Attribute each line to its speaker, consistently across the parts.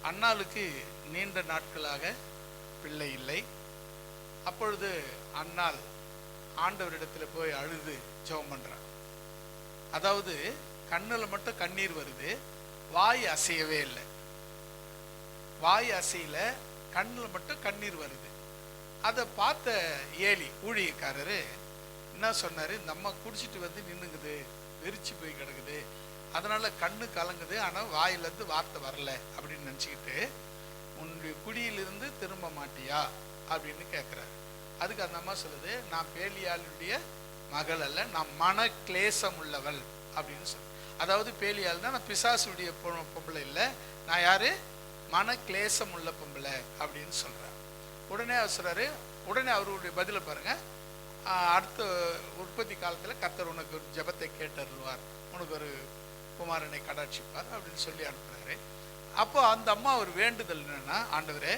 Speaker 1: அன்னாளுக்கு நீண்ட நாட்களாக பிள்ளை இல்லை. அப்பொழுது அன்னாள் ஆண்டவரிடத்தில் போய் அழுது ஜெபம் பண்றான். அதாவது கண்ணில் மட்டும் கண்ணீர் வருது, வாய் அசையவே இல்லை. வாய் அசையில, கண்ணில் மட்டும் கண்ணீர் வருது. அதை பார்த்த ஏலி ஊழியக்காரரு என்ன சொன்னாரு, இந்த அம்மா குடிச்சிட்டு வந்து நின்னுங்குது, வெறிச்சு போய் கிடக்குது, அதனால கண்ணு கலங்குது, ஆனால் வாயிலிருந்து வார்த்தை வரல அப்படின்னு நினச்சிக்கிட்டு உன்னுடைய குடியிலிருந்து திரும்ப மாட்டியா அப்படின்னு கேட்குறாரு. அதுக்கு அந்த அம்மா சொல்லுது, நான் பேலியாளுடைய மகள் அல்ல, நான் மன கிளேசம் உள்ளவள் அப்படின்னு சொல்லு. அதாவது பேலியால் தான் நான் பிசாசுடைய பொம்பளை இல்லை, நான் யாரு, மன கிளேசம் உள்ள பொம்பளை அப்படின்னு சொல்றாரு. உடனே அவர் சொல்றாரு, உடனே அவருடைய பதிலை பாருங்க, அடுத்த உற்பத்தி காலத்தில் கர்த்தர் உனக்கு ஒரு ஜெபத்தை கேட்டருள்வார், உனக்கு ஒரு குமாரனை கடாட்சிப்பார் அப்படின்னு சொல்லி அனுப்புறாரு. அப்போ அந்த அம்மா ஒரு வேண்டுதல் என்னன்னா, ஆண்டவரே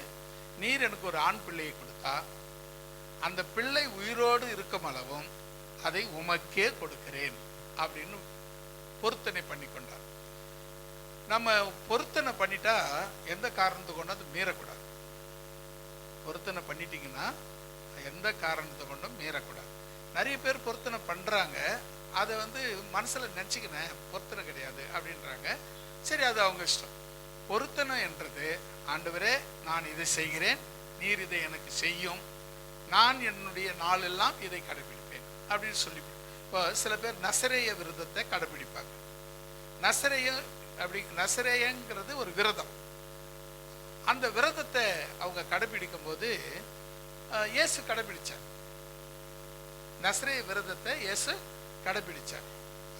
Speaker 1: நீர் எனக்கு ஒரு ஆண் பிள்ளையை கொடுத்தா அந்த பிள்ளை உயிரோடு இருக்கும் அளவும் அதை உமக்கே கொடுக்கிறேன் அப்படின்னு பொருத்தனை பண்ணி கொண்டார். நம்ம பொருத்தனை பண்ணிட்டா எந்த காரணத்தை கொண்டு அது மீறக்கூடாது. பொருத்தனை பண்ணிட்டீங்கன்னா எந்த காரணத்தை கொண்டும் மீறக்கூடாது. நிறைய பேர் பொருத்தனை பண்றாங்க, அதை மனசுல நினைச்சுக்கினேன் பொருத்தனை கிடையாது அப்படின்றாங்க. சரி, அது அவங்க இஷ்டம். பொருத்தனை என்றது, ஆண்டவரே நான் இதை செய்கிறேன், நீர் இதை எனக்கு செய்யும், நான் என்னுடைய நாளெல்லாம் இதை கடைபிடிப்பேன் அப்படின்னு சொல்லி. இப்போ சில பேர் நசரேய விரதத்தை கடைபிடிப்பாங்க. நசரேயங்கிறது ஒரு விரதம். அந்த விரதத்தை அவங்க கடைபிடிக்கும் போது இயேசு கடைபிடிச்சார். நசரேய விரதத்தை இயேசு கடைபிடிச்சார்.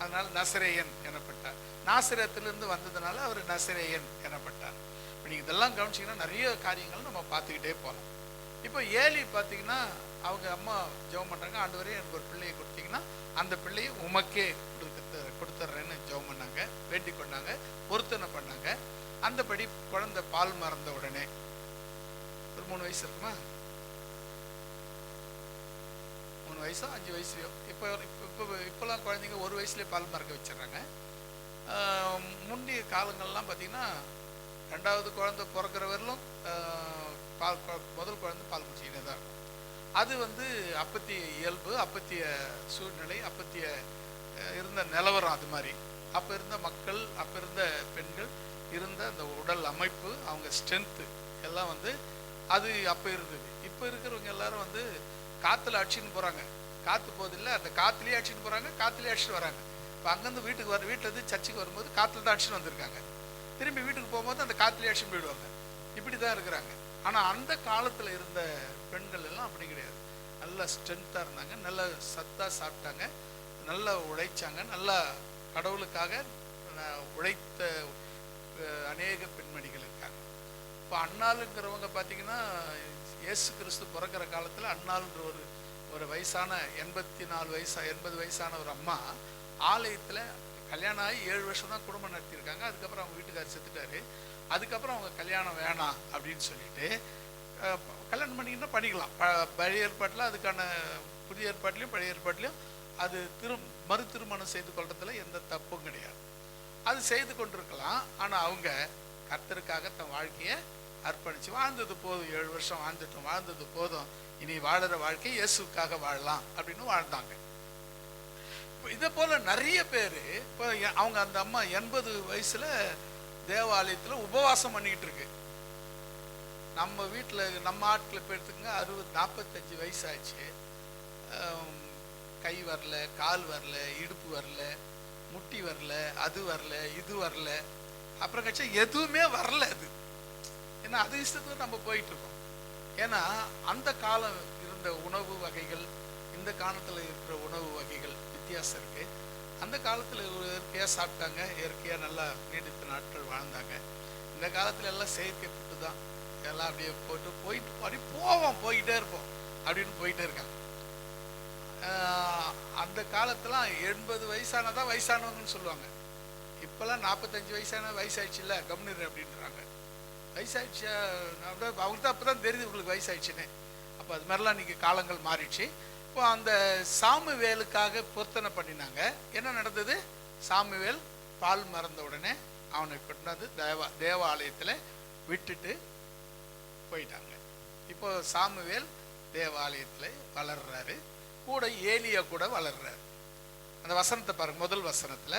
Speaker 1: அதனால நசரேயன் எனப்பட்டார். நாசரேத்திலிருந்து வந்ததுனால அவர் நசரேயன் எனப்பட்டார். இப்போ நீங்கள் இதெல்லாம் கவனிச்சிங்கன்னா நிறைய காரியங்கள் நம்ம பார்த்துக்கிட்டே போகலாம். இப்போ ஏலி பார்த்தீங்கன்னா அவங்க அம்மா ஜெபம் பண்ணுறாங்க, ஆண்டவரே எனக்கு ஒரு பிள்ளையை கொடுத்தீங்கன்னா அந்த பிள்ளையை உமக்கே கொடுத்துட்றேன்னு ஜெபம் பண்ணாங்க, வேண்டிக் கொண்டாங்க, பொருத்தனை பண்ணாங்க. அந்தபடி குழந்தை பால் மறந்த உடனே ஒரு 3 வயசு இருக்குமா, 3 வயசோ 5 வயசுலையோ, இப்போலாம் குழந்தைங்க 1 வயசுலேயே பால் மறக்க வச்சிடறாங்க. முந்தைய காலங்கள்லாம் பார்த்தீங்கன்னா 2வது குழந்தை பிறக்கிற வரலும் முதல் குழந்தை பால் குடிச்சிக்கிட்டே தான் இருக்கும். அது அப்பத்திய இயல்பு, அப்பத்திய சூழ்நிலை, அப்பத்திய இருந்த நிலவரம். அது மாதிரி அப்போ இருந்த மக்கள், அப்போ இருந்த பெண்கள் இருந்த அந்த உடல் அமைப்பு, அவங்க ஸ்ட்ரென்த்து எல்லாம் அது அப்போ இருந்தது. இப்போ இருக்கிறவங்க எல்லாரும் காற்றுல அடிச்சுன்னு போகிறாங்க, காற்று போதில்லை, அந்த காற்றுலேயே அடிச்சுன்னு போகிறாங்க, காற்றுலேயே அடிச்சுட்டு வராங்க. இப்போ அங்கேருந்து வீட்டிலேருந்து சர்ச்சுக்கு வரும்போது காற்றுல தான் அடிச்சுன்னு வந்திருக்காங்க, திரும்பி வீட்டுக்கு போகும்போது அந்த காற்றுலேயே அடிச்சுன்னு போயிடுவாங்க. இப்படி தான் இருக்கிறாங்க. ஆனால் அந்த காலத்தில் இருந்த பெண்கள் எல்லாம் அப்படி கிடையாது. நல்லா ஸ்ட்ரென்த்தாக இருந்தாங்க, நல்லா சத்தாக சாப்பிட்டாங்க, நல்லா உழைச்சாங்க, நல்லா கடவுளுக்காக உழைத்த அநேக பெண்மணிகள் இருக்காங்க. இப்போ அன்னாளுங்கிறவங்க பார்த்தீங்கன்னா இயேசு கிறிஸ்து பிறக்கிற காலத்தில் அன்னாளுன்ற ஒரு வயசான 80 வயசான ஒரு அம்மா ஆலயத்தில் கல்யாணம் ஆகி 7 வருஷம் தான் குடும்பம் நடத்தியிருக்காங்க. அதுக்கப்புறம் அவங்க வீட்டுக்காரர் செத்துட்டாரு. அதுக்கப்புறம் அவங்க கல்யாணம் வேணாம் அப்படின்னு சொல்லிட்டு கல்யாணம் பண்ணிங்கன்னா பண்ணிக்கலாம். பழைய ஏற்பாட்டில் அதுக்கான புதிய ஏற்பாட்டிலையும் பழைய ஏற்பாட்டிலையும் அது மறு திருமணம் செய்து கொள்றதுல எந்த தப்பும் கிடையாது. அது செய்து கொண்டிருக்கலாம். ஆனால் அவங்க கர்த்தருக்காக தன் வாழ்க்கையை அர்ப்பணித்து வாழ்ந்தது போதும், 7 வருஷம் வாழ்ந்தது போதும், இனி வாழுற வாழ்க்கை இயேசுக்காக வாழலாம் அப்படின்னு வாழ்ந்தாங்க. இதே போல நிறைய பேர் இப்போ அவங்க அந்த அம்மா 80 வயசுல தேவாலயத்தில் உபவாசம் பண்ணிக்கிட்டு இருக்கு. நம்ம வீட்டில் நம்ம ஆட்களை போயிடுத்துங்க 45 வயசு ஆச்சு, கை வரல, கால் வரல, இடுப்பு வரல, முட்டி வரல, அது வரல, இது வரல, அப்புறம் கட்சி எதுவுமே வரல. அது ஏன்னா அது இஷ்டத்துக்கு நம்ம போயிட்டு இருக்கோம். ஏன்னா அந்த காலம் இருந்த உணவு வகைகள் இந்த காலத்தில் இருக்கிற உணவு வகைகள் வித்தியாசம் இருக்கு. அந்த காலத்தில் இயற்கையாக சாப்பிட்டாங்க, இயற்கையாக நல்லா நீடித்த நாட்கள் வாழ்ந்தாங்க. இந்த காலத்தில் எல்லாம் செயற்கை ஃபுட்டு தான், எல்லாம் அப்படியே போயிட்டு அப்படி போயிட்டே இருப்போம் அப்படின்னு போயிட்டே இருக்காங்க. அந்த காலத்துலாம் 80 வயசானதான் வயசானவங்கன்னு சொல்லுவாங்க. இப்போல்லாம் 45 வயசாயிடுச்சு இல்லை கம்னீர் அப்படின்றாங்க. வயசாயிடுச்சு அவங்களுக்கு தான் அப்போ தான் தெரியுது உங்களுக்கு வயசாயிடுச்சுன்னு. அப்போ அது மாதிரிலாம் இன்றைக்கி காலங்கள் மாறிடுச்சு. இப்போ அந்த சாமுவேலுக்காக பொருத்தனை பண்ணினாங்க. என்ன நடந்தது? சாமுவேல் பால் மறந்த உடனே அவனை கொண்டாந்து தேவாலயத்தில் விட்டுட்டு போயிட்டாங்க. இப்போ சாமுவேல் தேவாலயத்தில் வளர்றாரு, கூட ஏலியா கூட வளர்றாரு. அந்த வசனத்தை பாருங்க, முதல் வசனத்துல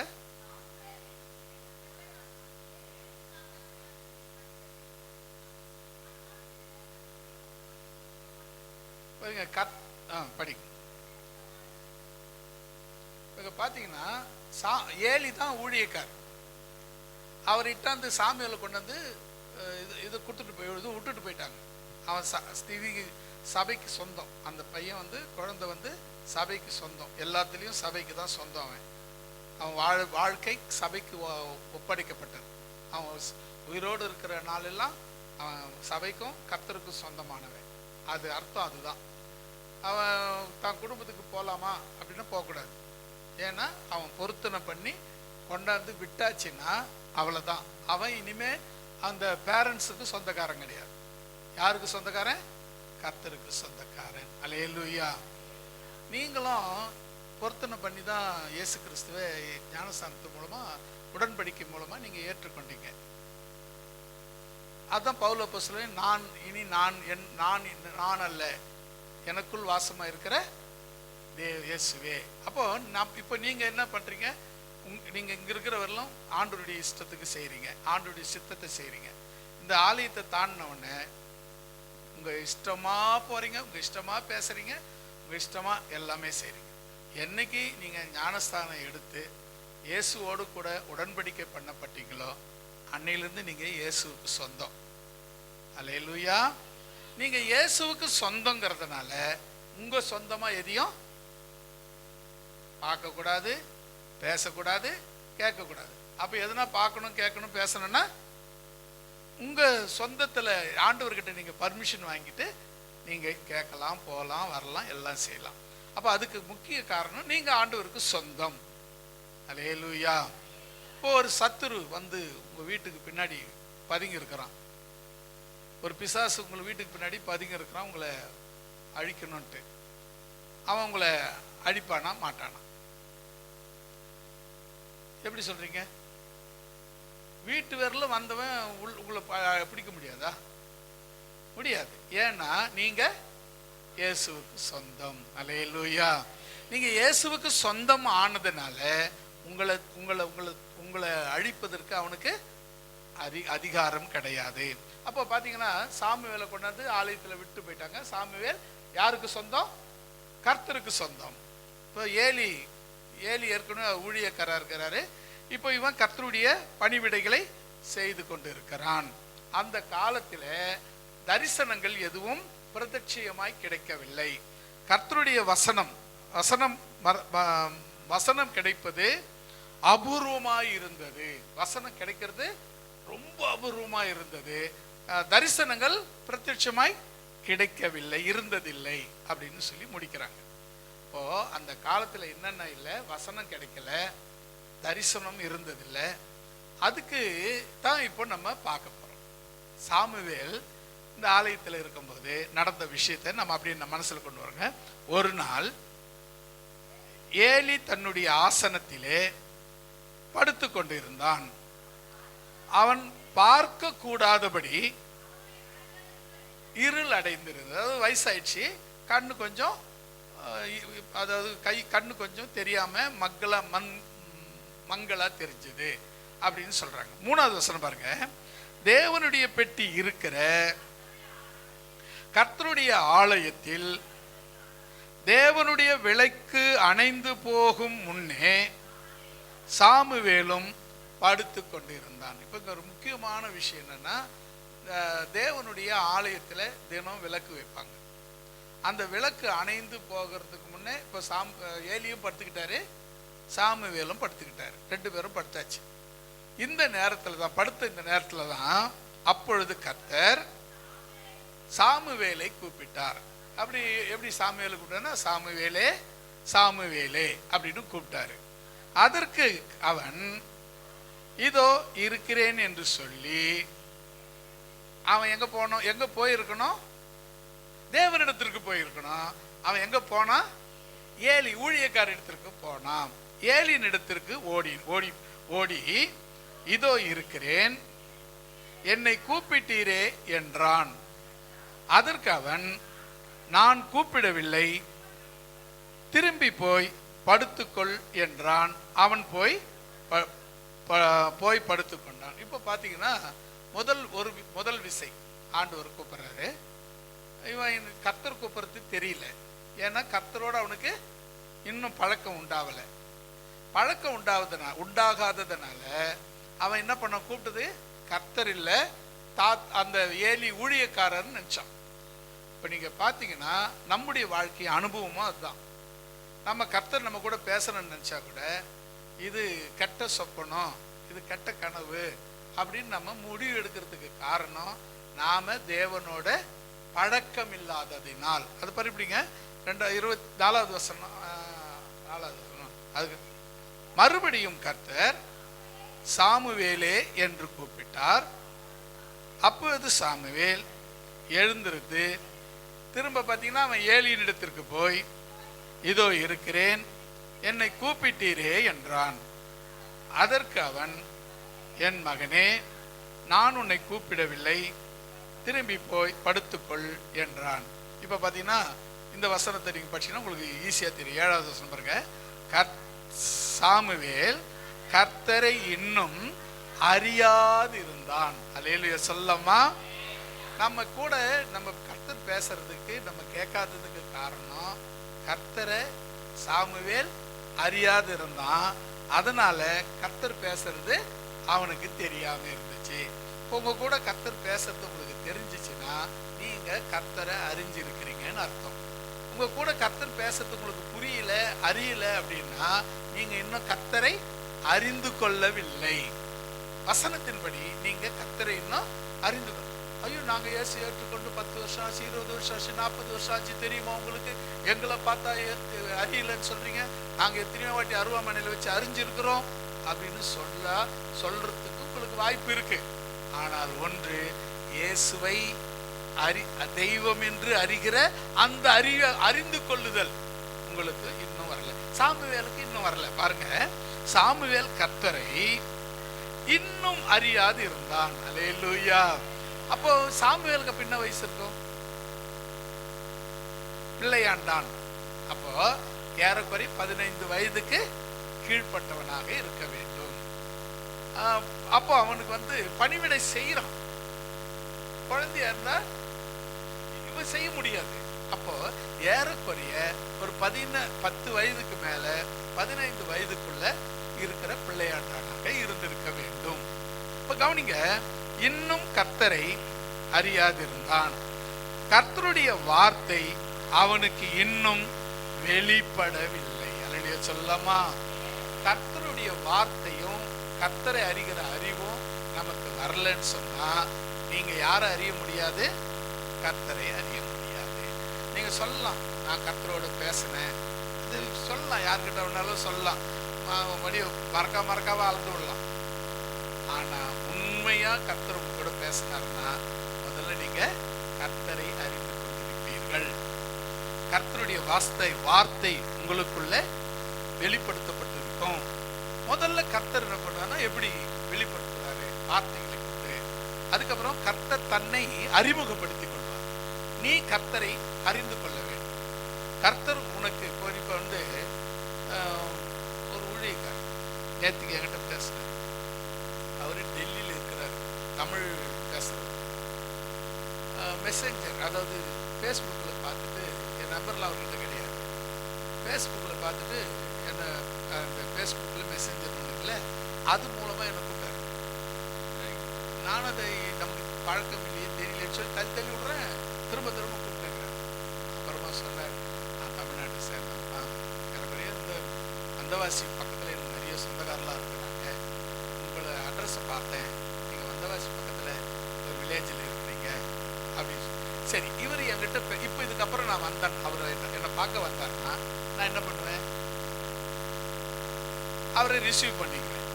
Speaker 1: படிக்கும். பாத்தீங்கன்னா ஏலி தான் ஊழியக்கார். அவர் இட்டாந்து சாமியால கொண்டு வந்து இது கொடுத்துட்டு போய் விட்டுட்டு போயிட்டாங்க. அவன் சபைக்கு சொந்தம். அந்த பையன் குழந்தை சபைக்கு சொந்தம், எல்லாத்துலேயும் சபைக்கு தான் சொந்தம். அவன் வாழ்க்கை சபைக்கு ஒப்படைக்கப்பட்டது. அவன் உயிரோடு இருக்கிற நாளெல்லாம் அவன் சபைக்கும் கர்த்தருக்கும் சொந்தமானவன். அது அர்த்தம் அதுதான். அவன் தான் குடும்பத்துக்கு போகலாமா அப்படின்னா போகக்கூடாது. ஏன்னா அவன் பொருத்தனை பண்ணி கொண்டாந்து விட்டாச்சுன்னா அவ்வளோதான். அவன் இனிமே அந்த பேரண்ட்ஸுக்கு சொந்தக்காரன் கிடையாது. யாருக்கு சொந்தக்காரன்? கர்த்தருக்கு சொந்தக்காரன். அல்லேலூயா. நீங்களும் பொருத்தனை பண்ணி தான் இயேசு கிறிஸ்துவை ஞானஸ்தானத்து மூலமாக உடன்படிக்கை மூலமாக நீங்கள் ஏற்றுக்கொண்டீங்க. அதுதான் பவுல் அப்போஸ்தலன் நான் அல்ல, எனக்குள் வாசமாக இருக்கிற இயேசுவே. அப்போ இப்போ நீங்கள் என்ன பண்ணுறீங்க? நீங்கள் இங்கே இருக்கிறவரெல்லாம் ஆண்டவருடைய இஷ்டத்துக்கு செய்கிறீங்க, ஆண்டவருடைய சித்தத்தை செய்கிறீங்க. இந்த ஆலயத்தை தாண்டினவுடனே உங்கள் இஷ்டமாக போகிறீங்க, உங்கள் இஷ்டமாக பேசுகிறீங்க, உங்கள் இஷ்டமாக எல்லாமே செய்கிறீங்க. என்னைக்கு நீங்கள் ஞானஸ்தானம் எடுத்து இயேசுவோடு கூட உடன்படிக்கை பண்ணப்பட்டீங்களோ அன்னையிலேருந்து நீங்கள் இயேசுவுக்கு சொந்தம். அல்லேலூயா. நீங்கள் இயேசுவுக்கு சொந்தங்கிறதுனால உங்கள் சொந்தமாக எதையும் பார்க்கக்கூடாது, பேசக்கூடாது, கேட்கக்கூடாது. அப்போ எதுனா பார்க்கணும், கேட்கணும், பேசணும்னா உங்கள் சொந்தத்தில் ஆண்டவர்கிட்ட நீங்கள் பர்மிஷன் வாங்கிட்டு நீங்கள் கேட்கலாம், போகலாம், வரலாம், எல்லாம் செய்யலாம். அப்போ அதுக்கு முக்கிய காரணம் நீங்கள் ஆண்டவருக்கு சொந்தம். அல்லேலூயா. இப்போ ஒரு சத்துரு உங்கள் வீட்டுக்கு பின்னாடி பதுங்கி இருக்கிறான். ஒரு பிசாசு உங்களை வீட்டுக்கு பின்னாடி பதுங்கி இருக்கிறான், உங்களை அழிக்கணும்ட்டு. அவன் உங்களை அழிப்பானா மாட்டானா? எப்படி சொல்றீங்க? வீட்டு வரல வந்தவன் உங்களை பிடிக்க முடியாதா? முடியாது. ஏன்னா நீங்க இயேசுவுக்கு சொந்தம். அல்லேலூயா. நீங்க இயேசுவுக்கு சொந்தம் ஆனதுனால உங்களை உங்களை உங்களை உங்களை அழிப்பதற்கு அவனுக்கு அதிகாரம் கிடையாது. அப்போ பார்த்தீங்கன்னா சாமுவேலை கொண்டாந்து ஆலயத்தில் விட்டு போயிட்டாங்க. சாமுவேல் யாருக்கு சொந்தம்? கர்த்தருக்கு சொந்தம். இப்போ ஏலி ஏற்கனவே ஊழியக்காரா இருக்கிறாரு. இப்போ இவன் கர்த்தருடைய பணிவிடைகளை செய்து கொண்டு இருக்கிறான். அந்த காலத்தில் தரிசனங்கள் எதுவும் பிரத்யட்சமாய் கிடைக்கவில்லை. கர்த்தருடைய வசனம் கிடைப்பது அபூர்வமாய் இருந்தது. வசனம் கிடைக்கிறது ரொம்ப அபூர்வமாய் இருந்தது. தரிசனங்கள் பிரத்யட்சமாய் கிடைக்கவில்லை, இருந்ததில்லை அப்படின்னு சொல்லி முடிக்கிறாங்க. இப்போ அந்த காலத்துல என்னென்ன இல்லை? வசனம் கிடைக்கல, தரிசனம் இருந்ததில்லை. அதுக்கு தான் இப்போ நம்ம பார்க்க போறோம். சாமுவேல் இந்த ஆலயத்தில் இருக்கும்போது நடந்த விஷயத்தை நம்ம அப்படியே நம்ம மனசுல கொண்டு வரோங்க. ஒரு நாள் ஏலி தன்னுடைய ஆசனத்திலே படுத்து கொண்டிருந்தான். அவன் பார்க்க கூடாதபடி இருள் அடைந்திருந்தது. அதாவது வயசாயிடுச்சு, கண்ணு கொஞ்சம், அதாவது கண்ணு கொஞ்சம் தெரியாம மங்களா தெரிஞ்சது அப்படின்னு சொல்றாங்க. 3வது வசனம் பாருங்க. தேவனுடைய பெட்டி இருக்கிற கர்த்தருடைய ஆலயத்தில் தேவனுடைய விளக்கு அணைந்து போகும் முன்னே சாமுவேலும் படுத்து கொண்டிருந்தான். இப்போ இங்க ஒரு முக்கியமான விஷயம் என்னன்னா, தேவனுடைய ஆலயத்தில் தினம் விளக்கு வைப்பாங்க. அந்த விளக்கு அணைந்து போகிறதுக்கு முன்னே இப்போ ஏலியும் படுத்துக்கிட்டாரு, சாமுவேலும் படுத்துக்கிட்டாரு. 2 பேரும் படுத்தாச்சு. இந்த நேரத்தில் தான் இந்த நேரத்தில் தான் அப்பொழுது கர்த்தர் சாமுவேலை கூப்பிட்டார். அப்படி எப்படி சாமுவேலை கூப்பிட்டாருன்னா, சாமுவேலே சாமுவேலே அப்படின்னு கூப்பிட்டாரு. அதற்கு அவன் இதோ இருக்கிறேன் என்று சொல்லி, அவன் எங்க போயிருக்கணும்? தேவனிடத்திற்கு போயிருக்கணும். அவன் எங்க போனா? ஏலி ஊழியக்கார இடத்திற்கு போனான். ஏலியின் இடத்திற்கு ஓடி இதோ இருக்கிறேன், என்னை கூப்பிட்டீரே என்றான். அதற்கு அவன், நான் கூப்பிடவில்லை, திரும்பி போய் படுத்துக்கொள் என்றான். அவன் போய் படுத்துக்கொண்டான். இப்போ பார்த்தீங்கன்னா முதல் விசை ஆண்டவர் கூப்பிடுறாரு. இவன் கர்த்தர் கூப்பிடுறது தெரியல. ஏன்னா கர்த்தரோட அவனுக்கு இன்னும் பழக்கம் உண்டாகலை. பழக்கம் உண்டாகாததுனால அவன் என்ன பண்ண, கூப்பிட்டது கர்த்தர் இல்லை, அந்த ஏலி ஊழியக்காரர்னு நினச்சான். இப்போ நீங்கள் பார்த்தீங்கன்னா நம்முடைய வாழ்க்கை அனுபவமும் அதுதான். நம்ம கர்த்தர் நம்ம கூட பேசணும்னு நினச்சா கூட இது கெட்ட சொப்பனம், இது கெட்ட கனவு அப்படின்னு நம்ம முடிவு எடுக்கிறதுக்கு காரணம் நாம தேவனோட பழக்கம் இல்லாததினால். அது படிப்பீங்க 24வது வசனம். 4வது வசனம். அதுக்கு மறுபடியும் கர்த்தர் சாமுவேலே என்று கூப்பிட்டார். அப்போது சாமுவேல் எழுந்திருந்து திரும்ப பார்த்தீங்கன்னா அவன் ஏலியின் இடத்திற்கு போய், இதோ இருக்கிறேன், என்னை கூப்பிட்டீரே என்றான். அதற்கு அவன், என் மகனே, நான் உன்னை கூப்பிடவில்லை, திரும்பி போய் படுத்துக்கொள் என்றான். இப்போ பார்த்தீங்கன்னா இந்த வசனத்தை நீங்கள் படிச்சீங்கன்னா உங்களுக்கு ஈஸியாக தெரியும். 7வது வசனம் பாருங்க. சாமுவேல் கர்த்தரை இன்னும் அறியாது இருந்தான். அல்லேலூயா சொல்லமா. நம்ம கூட நம்ம கர்த்தர் பேசுறதுக்கு நம்ம கேட்காததுக்கு காரணம் கர்த்தரை சாமுவேல் அறியாது இருந்தான். அதனால கர்த்தர் பேசுறது அவனுக்கு தெரியாம இருந்துச்சு. உங்க கூட கர்த்தர் பேசுறது உங்களுக்கு தெரிஞ்சிச்சுன்னா நீங்க கர்த்தரை அறிஞ்சிருக்கிறீங்கன்னு அர்த்தம். உங்க கூட கர்த்தர் பேசுறது உங்களுக்கு புரியல, அறியல அப்படின்னா நீங்க இன்னும் கர்த்தரை அறிந்து கொள்ளவில்லை. வசனத்தின்படி நீங்க கர்த்தரை இன்னும் அறிந்து கொள்ள. ஐயோ, நாங்க இயேசு ஏற்றுக்கொண்டு 10 வருஷம் ஆச்சு, 20 வருஷம் ஆச்சு, 40 வருஷம் ஆச்சு, தெரியுமா உங்களுக்கு? எங்களை பார்த்தா அறியலன்னு சொல்றீங்க. நாங்க எத்தனையோ வாட்டி அருவாமனையில வச்சு அறிஞ்சிருக்கிறோம் அப்படின்னு சொல்றதுக்கு உங்களுக்கு வாய்ப்பு இருக்கு. ஆனால் ஒன்று, இயேசுவை தெய்வம் என்று அறிகிற அந்த அறிந்து கொள்ளுதல் உங்களுக்கு இன்னும் வரல. சாமுவேலுக்கு இன்னும் வரல. பாருங்க, சாமுவேல் கர்த்தரை இன்னும் அறியாது இருந்தான். அல்லேலூயா. அப்போ சாமுவேலுக்கு பின்ன வயசு இருக்கும், பிள்ளையாண்டான். அப்போ ஏறக்குறை 15 வயதுக்கு கீழ்பட்டவனாக இருக்க வேண்டும். அப்போ அவனுக்கு பணிவிடை செய்யறான். குழந்தையா இருந்தா இவன் செய்ய முடியாது. அப்போ ஏறக்குறைய ஒரு 10 வயதுக்கு மேல 15 வயதுக்குள்ள இருக்கிற பிள்ளையாண்டானாக இருந்திருக்க வேண்டும். இப்ப கவனிங்க, இன்னும் கர்த்தரை அறியாதிருந்தான். கர்த்தருடைய வார்த்தை அவனுக்கு இன்னும் வெளிப்படவில்லை. அல்லேலூயா சொல்லமா. கர்த்தருடைய வார்த்தையும் கர்த்தரை அறிகிற அறிவும் நமக்கு வரலன்னு சொன்னா நீங்க யாரை அறிய முடியாது? கர்த்தரை அறிய முடியாது. நீங்க சொல்லலாம், நான் கர்த்தரோடு பேசினேன், இது சொல்லலாம், யார்கிட்ட வேணாலும் சொல்லலாம், மறக்காம அழுது விடலாம். ஆனா உண்மையா கர்த்தர் உங்க கூட பேசினாருன்னா முதல்ல நீங்க கர்த்தரை அறிந்து கொண்டிருப்பீர்கள். கர்த்தருடைய வார்த்தை உங்களுக்குள்ள வெளிப்படுத்தப்பட்டிருக்கும். முதல்ல கர்த்தர் என்ன பண்றாருன்னா எப்படி வெளிப்படுத்துறாரு? வார்த்தைகளை கொண்டு. அதுக்கப்புறம் கர்த்தர் தன்னை அறிமுகப்படுத்திக் கொள்வார். நீ கர்த்தரை அறிந்து கொள்ள வேண்டும். கர்த்தர் உனக்கு இப்போ ஒரு ஊழியக்காரர் நேற்றுக்கு என்கிட்ட பேசுறாரு. அவரு டெல்லியில் இருக்கிறார், தமிழ் பேசுறாரு. மெசேஞ்சர், அதாவது ஃபேஸ்புக்கில் பார்த்துட்டு, என் நம்பர்லாம் அவர்கிட்ட கிடையாது, ஃபேஸ்புக்கில் பார்த்துட்டு என்ன அந்த ஃபேஸ்புக்கில் மெசேஞ்சர் ஒன்று இல்லை, அது மூலமாக என்னை கூப்பிட்டாரு. நான் அதை நமக்கு பழக்கம் இல்லையே, தெரியலன்னு சொல்லி தள்ளி விடுறேன். திரும்ப கூப்பிட்டுருக்கிறேன். அப்புறமா சொன்னார், நான் தமிழ்நாட்டை சேர்ந்தேன்ப்பா, எனக்கு இந்த வந்தவாசி பக்கத்தில் எனக்கு நிறைய சொந்தக்காரெலாம் இருக்கிறாங்க, உங்களை அட்ரஸை பார்த்தேன், நீங்கள் வந்தவாசி பக்கத்தில் ஒரு வில்லேஜில் இருக்கிறீங்க அப்படின்னு சொல்லி. சரி, இவர் என்கிட்ட இப்போ இதுக்கப்புறம் நான் வந்தேன், அவர் என்னை பார்க்க வந்தாருன்னா நான் என்ன பண்ணுவேன்? அவரை ரிசீவ் பண்ணிக்குவேன்,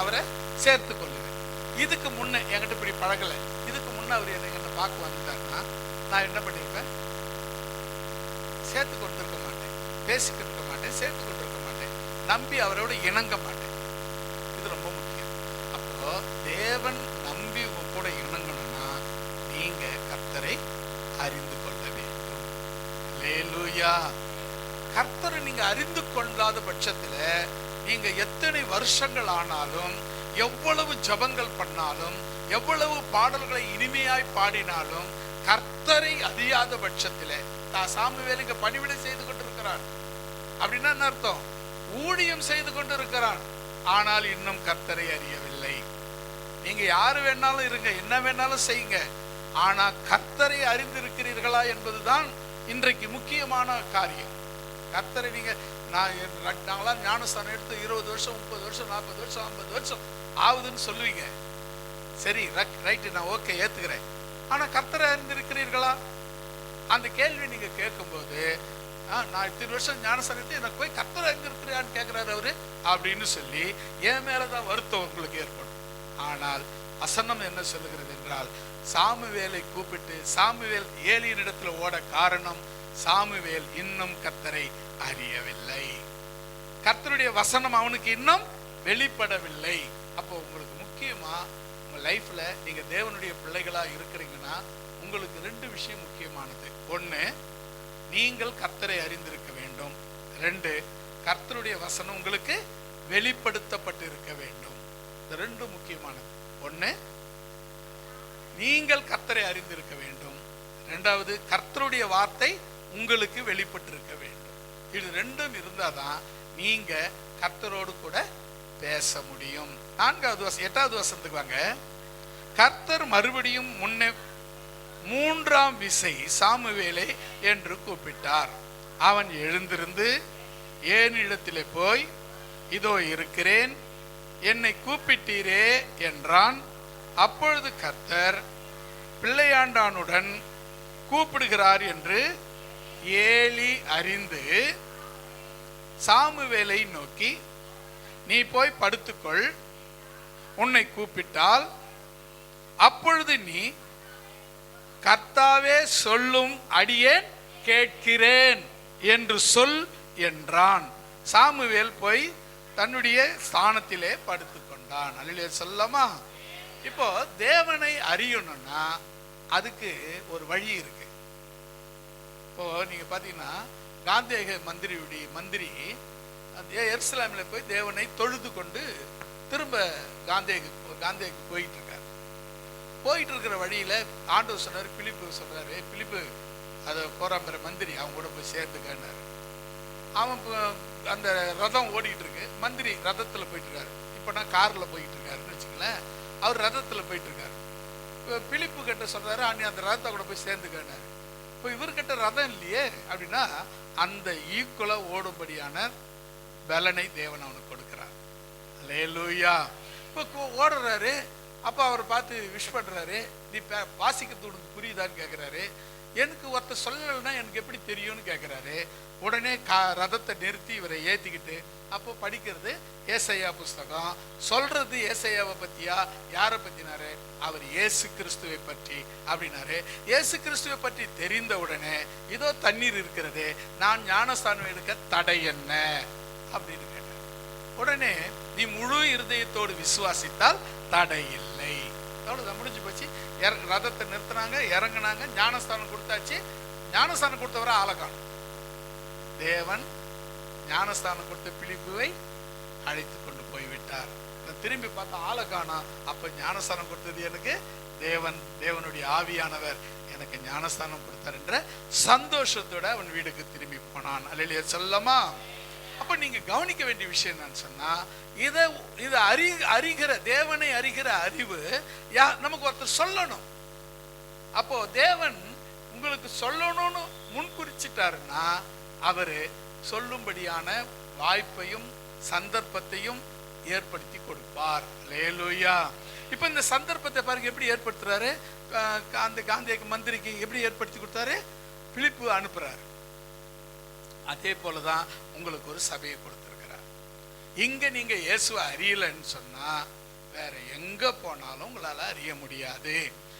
Speaker 1: அவரை சேர்த்து கொள்ளுவேன். இதுக்கு முன்னே என்கிட்ட இப்படி பழகலை, இதுக்கு முன்னே அவர் என்னை பார்க்க வந்தாருன்னா நான் என்ன பண்ணியிருப்பேன்? சேர்த்து கொண்டிருக்க மாட்டேன், பேசிக்கிட்டு இருக்க மாட்டேன், சேர்த்து கொண்டிருக்க மாட்டேன், நம்பி அவரோட இணங்க மாட்டேன். இது ரொம்ப முக்கியம். அப்போ தேவன் நம்பி உங்க கூட அல்லேலூயா. கர்த்தரை நீங்க அறிந்து கொள்ளாத பட்சத்துல நீங்க எத்தனை வருஷங்கள் ஆனாலும், எவ்வளவு ஜபங்கள் பண்ணாலும், எவ்வளவு பாடல்களை இனிமையாய் பாடினாலும், கர்த்தரை அறியாத பட்சத்திலே சாமுவேல் இங்க பணிவிடை செய்து கொண்டிருக்கிறான். அப்படின்னா என்ன அர்த்தம்? ஊழியம் செய்து கொண்டிருக்கிறான், ஆனால் இன்னும் கர்த்தரை அறியவில்லை. நீங்க யாரு வேணாலும் இருங்க, என்ன வேணாலும் செய்யுங்க, ஆனா கர்த்தரை அறிந்திருக்கிறீர்களா என்பதுதான் இன்றைக்கு முக்கியமான காரியம். கர்த்தரை நீங்க நாங்களாம் ஞானஸ்தானம் எடுத்து 20 வருஷம் 30 வருஷம் 40 வருஷம் 50 வருஷம் ஆகுதுன்னு சொல்லுவீங்க. சரி, ரைட்டு, நான் ஓகே, ஏத்துக்கிறேன். ஆனா கர்த்தரை அறிந்திருக்கிறீர்களா? அந்த கேள்வி நீங்க கேட்கும்போது, நான் இத்தனை வருஷம் ஞானஸ்தானத்தை எனக்கு போய் கர்த்தரை அறிந்திருக்கிறான்னு கேட்கிறாரு அவரு அப்படின்னு சொல்லி என் மேலதான் வருத்தம் உங்களுக்கு ஏற்படும். ஆனால் வசனம் என்ன சொல்லுகிறது என்றால், சாமுவேலை கூப்பிட்டு சாமுவேல் ஏலியின் இடத்துல ஓட காரணம், சாமுவேல் இன்னும் கர்த்தரை அறியவில்லை. கர்த்தருடைய வசனம் அவனுக்கு இன்னும் வெளிப்படவில்லை. அப்போ உங்களுக்கு முக்கியமா உங்க லைஃப்ல நீங்க தேவனுடைய பிள்ளைகளா இருக்கிறீங்கன்னா உங்களுக்கு 2 விஷயம் முக்கியமானது. 1, நீங்கள் கர்த்தரை அறிந்திருக்க வேண்டும். 2, கர்த்தருடைய வசனம் உங்களுக்கு வெளிப்படுத்தப்பட்டு இருக்க வேண்டும். இந்த 2 முக்கியமானது. 1, நீங்கள் கர்த்தரை அறிந்திருக்க வேண்டும். 2வது, கர்த்தருடைய வார்த்தை உங்களுக்கு வெளிப்பட்டிருக்க வேண்டும். இது 2ம் இருந்தாதான் நீங்க கர்த்தரோடு கூட பேச முடியும். 4வது வசனம் 8வது வசனத்துக்கு வாங்க. கர்த்தர் மறுபடியும் முன்னே 3ஆம் விசை சாமுவேலை என்று கூப்பிட்டார். அவன் எழுந்திருந்து ஏனிடத்திலே போய், இதோ இருக்கிறேன், என்னை கூப்பிட்டீரே என்றான். அப்பொழுது கர்த்தர் பிள்ளையாண்டானுடன் கூப்பிடுகிறார் என்று ஏலி அறிந்து சாமுவேலை நோக்கி, நீ போய் படுத்துக்கொள், உன்னை கூப்பிட்டால் அப்பொழுது நீ கர்த்தாவே சொல்லும், அடியேன் கேட்கிறேன் என்று சொல் என்றான். சாமுவேல் போய் தன்னுடைய ஸ்தானத்திலே படுத்துக் கொண்டான். அல்லேலூயா சொல்லமா? இப்போ தேவனை அறியணும்னா அதுக்கு ஒரு வழி இருக்கு. இப்போ நீங்க பாத்தீங்கன்னா காந்தேக மந்திரி எருசலேமில் போய் தேவனை தொழுது கொண்டு திரும்ப காந்தேக்கு போயிட்டு இருக்காரு. போயிட்டு இருக்கிற வழியில ஆண்டவர் சொன்னாரு, பிலிப்பு சொல்றாரு, பிலிப்பு அதை போறாம்பெற மந்திரி அவன் கூட போய் சேர்ந்துக்காரு. அவன் அந்த ரதம் ஓடிட்டு இருக்கு, மந்திரி ரதத்துல போயிட்டு இருக்காரு. இப்ப நான் கார்ல போயிட்டு இருக்காருன்னு வச்சுக்கலேன், அவர் ரதத்துல போயிட்டு இருக்காரு. பிலிப்பு கிட்ட சொல்றாரு, அண்ணி அந்த ரதத்தை கூட போய் சேர்ந்துக்காரு. இப்போ இவர்கிட்ட ரதம் இல்லையே அப்படின்னா அந்த ஈக்குவலா ஓடும்படியான பலனை தேவன் அவனுக்கு கொடுக்கிறார். அல்லேலூயா. இப்போ ஓடுறாரு. அப்ப அவர் பார்த்து விஷ் பண்றாரு, நீ வாசிக்கிறது உனக்கு புரியுதான்னு கேட்கிறாரு. எனக்கு ஒருத்தர் சொல்லலைன்னா எனக்கு எப்படி தெரியும்னு கேட்கிறாரு. உடனே ரதத்தை நிறுத்தி இவரை ஏத்திக்கிட்டு அப்போ படிக்கிறது ஏசாயா புஸ்தகம். சொல்றது ஏசாயாவை பத்தியா? யாரை பத்தினாரு? அவர் இயேசு கிறிஸ்துவை பற்றி அப்படின்னாரு. இயேசு கிறிஸ்துவை பற்றி தெரிந்த உடனே, இதோ தண்ணீர் இருக்கிறது, நான் ஞானஸ்தானம் எடுக்க தடை என்ன அப்படின்னு கேட்டார். உடனே நீ முழு இருதயத்தோடு விசுவாசித்தால் தடை இல்லை. அவ்வளவுதான், முடிஞ்சு போச்சு. ரதத்தை நிறுத்தினாங்க, இறங்கினாங்க, ஞானஸ்தானம் கொடுத்தாச்சு. ஞானஸ்தானம் கொடுத்தவரை ஆளக்கான். தேவன் ஞானஸ்தானம் கொடுத்த பிலிப்புவை அழைத்து கொண்டு போய்விட்டார். திரும்பி பார்த்தா ஆளக்கானா. அப்ப ஞானஸ்தானம் கொடுத்தது எனக்கு தேவனுடைய ஆவியானவர் எனக்கு ஞானஸ்தானம் கொடுத்தார் என்ற சந்தோஷத்தோட அவன் வீடுக்கு திரும்பி போனான். அல்லேலூயா சொல்லமா? அப்ப நீங்க கவனிக்க வேண்டிய விஷயம் என்னன்னு சொன்னா, இதை அறிகிற தேவனை அறிகிற அறிவு நமக்கு ஒருத்தர் சொல்லணும். அப்போ தேவன் உங்களுக்கு சொல்லணும்னு முன்குறிச்சிட்டாருன்னா அவரு சொல்லும்படியான வாய்ப்பையும் சந்தர்ப்பத்தையும் ஏற்படுத்தி கொடுப்பார். அல்லேலூயா. இப்ப இந்த சந்தர்ப்பத்தை பாருங்க எப்படி ஏற்படுத்துறாரு. அந்த காந்தியக்கு மந்திரிக்கு எப்படி ஏற்படுத்தி கொடுத்தாரு? பிலிப்பு அனுப்புறாரு. அதே போலதான் உங்களுக்கு ஒரு சபையை கொடுத்திருக்கிறார். இங்க நீங்க இயேசுவை அறியலன்னு சொன்னா வேற எங்க போனாலும் உங்களால அறிய முடியாது.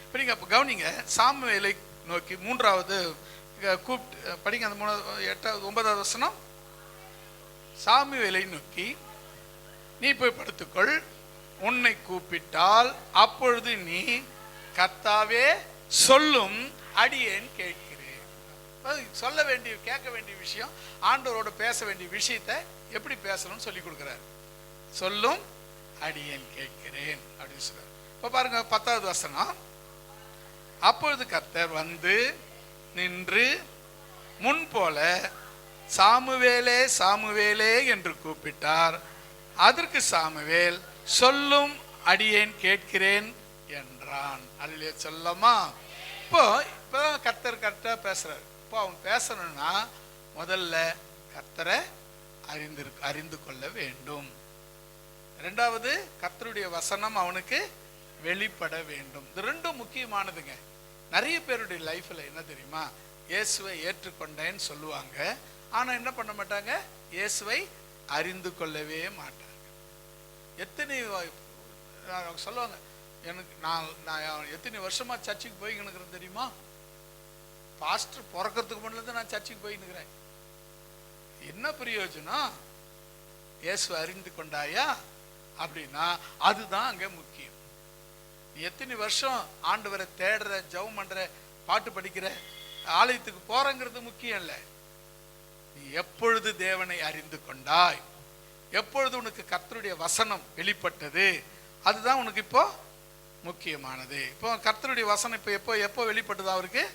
Speaker 1: இப்ப நீங்க கவனிங்க, சாமுவேலை நோக்கி 3வது கூப்பிட்டு படிங்க. அந்த 8வது 9வது வசனம். சாமுவேலை நோக்கி, நீ போய் படுத்துக்கொள், உன்னை கூப்பிட்டால் அப்பொழுது நீ கர்த்தாவே சொல்லும், அடியேன் கேட்கிறேன். சொல்ல வேண்டிய கேட்க வேண்டிய விஷயம், ஆண்டவரோட பேச வேண்டிய விஷயத்தை எப்படி பேசணும்னு சொல்லி கொடுக்குறாரு. சொல்லும் அடியேன் கேட்கிறேன் அப்படின்னு சொல்றாரு. இப்போ பாருங்க 10வது வசனம். அப்பொழுது கர்த்தர் வந்து நின்று முன் போல சாமுவேலே சாமுவேலே என்று கூப்பிட்டார். அதற்கு சாமுவேல் சொல்லும் அடியேன் கேட்கிறேன் என்றான். அல்லேலூயா சொல்லமா. இப்போ கர்த்தர் பேசுறாரு. இப்போ அவன் பேசணும்னா முதல்ல கர்த்தரை அறிந்து கொள்ள வேண்டும். இரண்டாவது கர்த்தருடைய வசனம் அவனுக்கு வெளிப்பட வேண்டும். இது ரெண்டும் முக்கியமானதுங்க. நிறைய பேருடைய லைஃப்ல என்ன தெரியுமா, இயேசுவை ஏற்றுக்கொண்டேன்னு சொல்லுவாங்க, ஆனா என்ன பண்ண மாட்டாங்க, இயேசுவை அறிந்து கொள்ளவே மாட்டாங்க. எத்தனை சொல்லுவாங்க, எனக்கு நான் எத்தனை வருஷமா சர்ச்சுக்கு போய்க்கினுக்கிறேன் தெரியுமா, பாஸ்டர் பிறக்கிறதுக்கு முன்னாடி நான் சர்ச்சுக்கு போய்னுக்கிறேன். என்ன பிரயோஜனம்? இயேசுவை அறிந்து கொண்டாயா அப்படின்னா அதுதான் அங்க முக்கியம். எத்தனை வருஷம் ஆண்டவரை தேடுற, ஜெபம் பண்ற, பாட்டு படிக்கிற, ஆலயத்துக்கு போறங்கிறது முக்கியம் இல்லை. நீ எப்பொழுது தேவனை அறிந்து கொண்டாய், எப்பொழுது உனக்கு கர்த்தருடைய வசனம் வெளிப்பட்டது, அதுதான் உனக்கு இப்போ முக்கியமானது. இப்போ கர்த்தருடைய வசனம் இப்போ எப்போ எப்போ வெளிப்பட்டது அவருக்கு?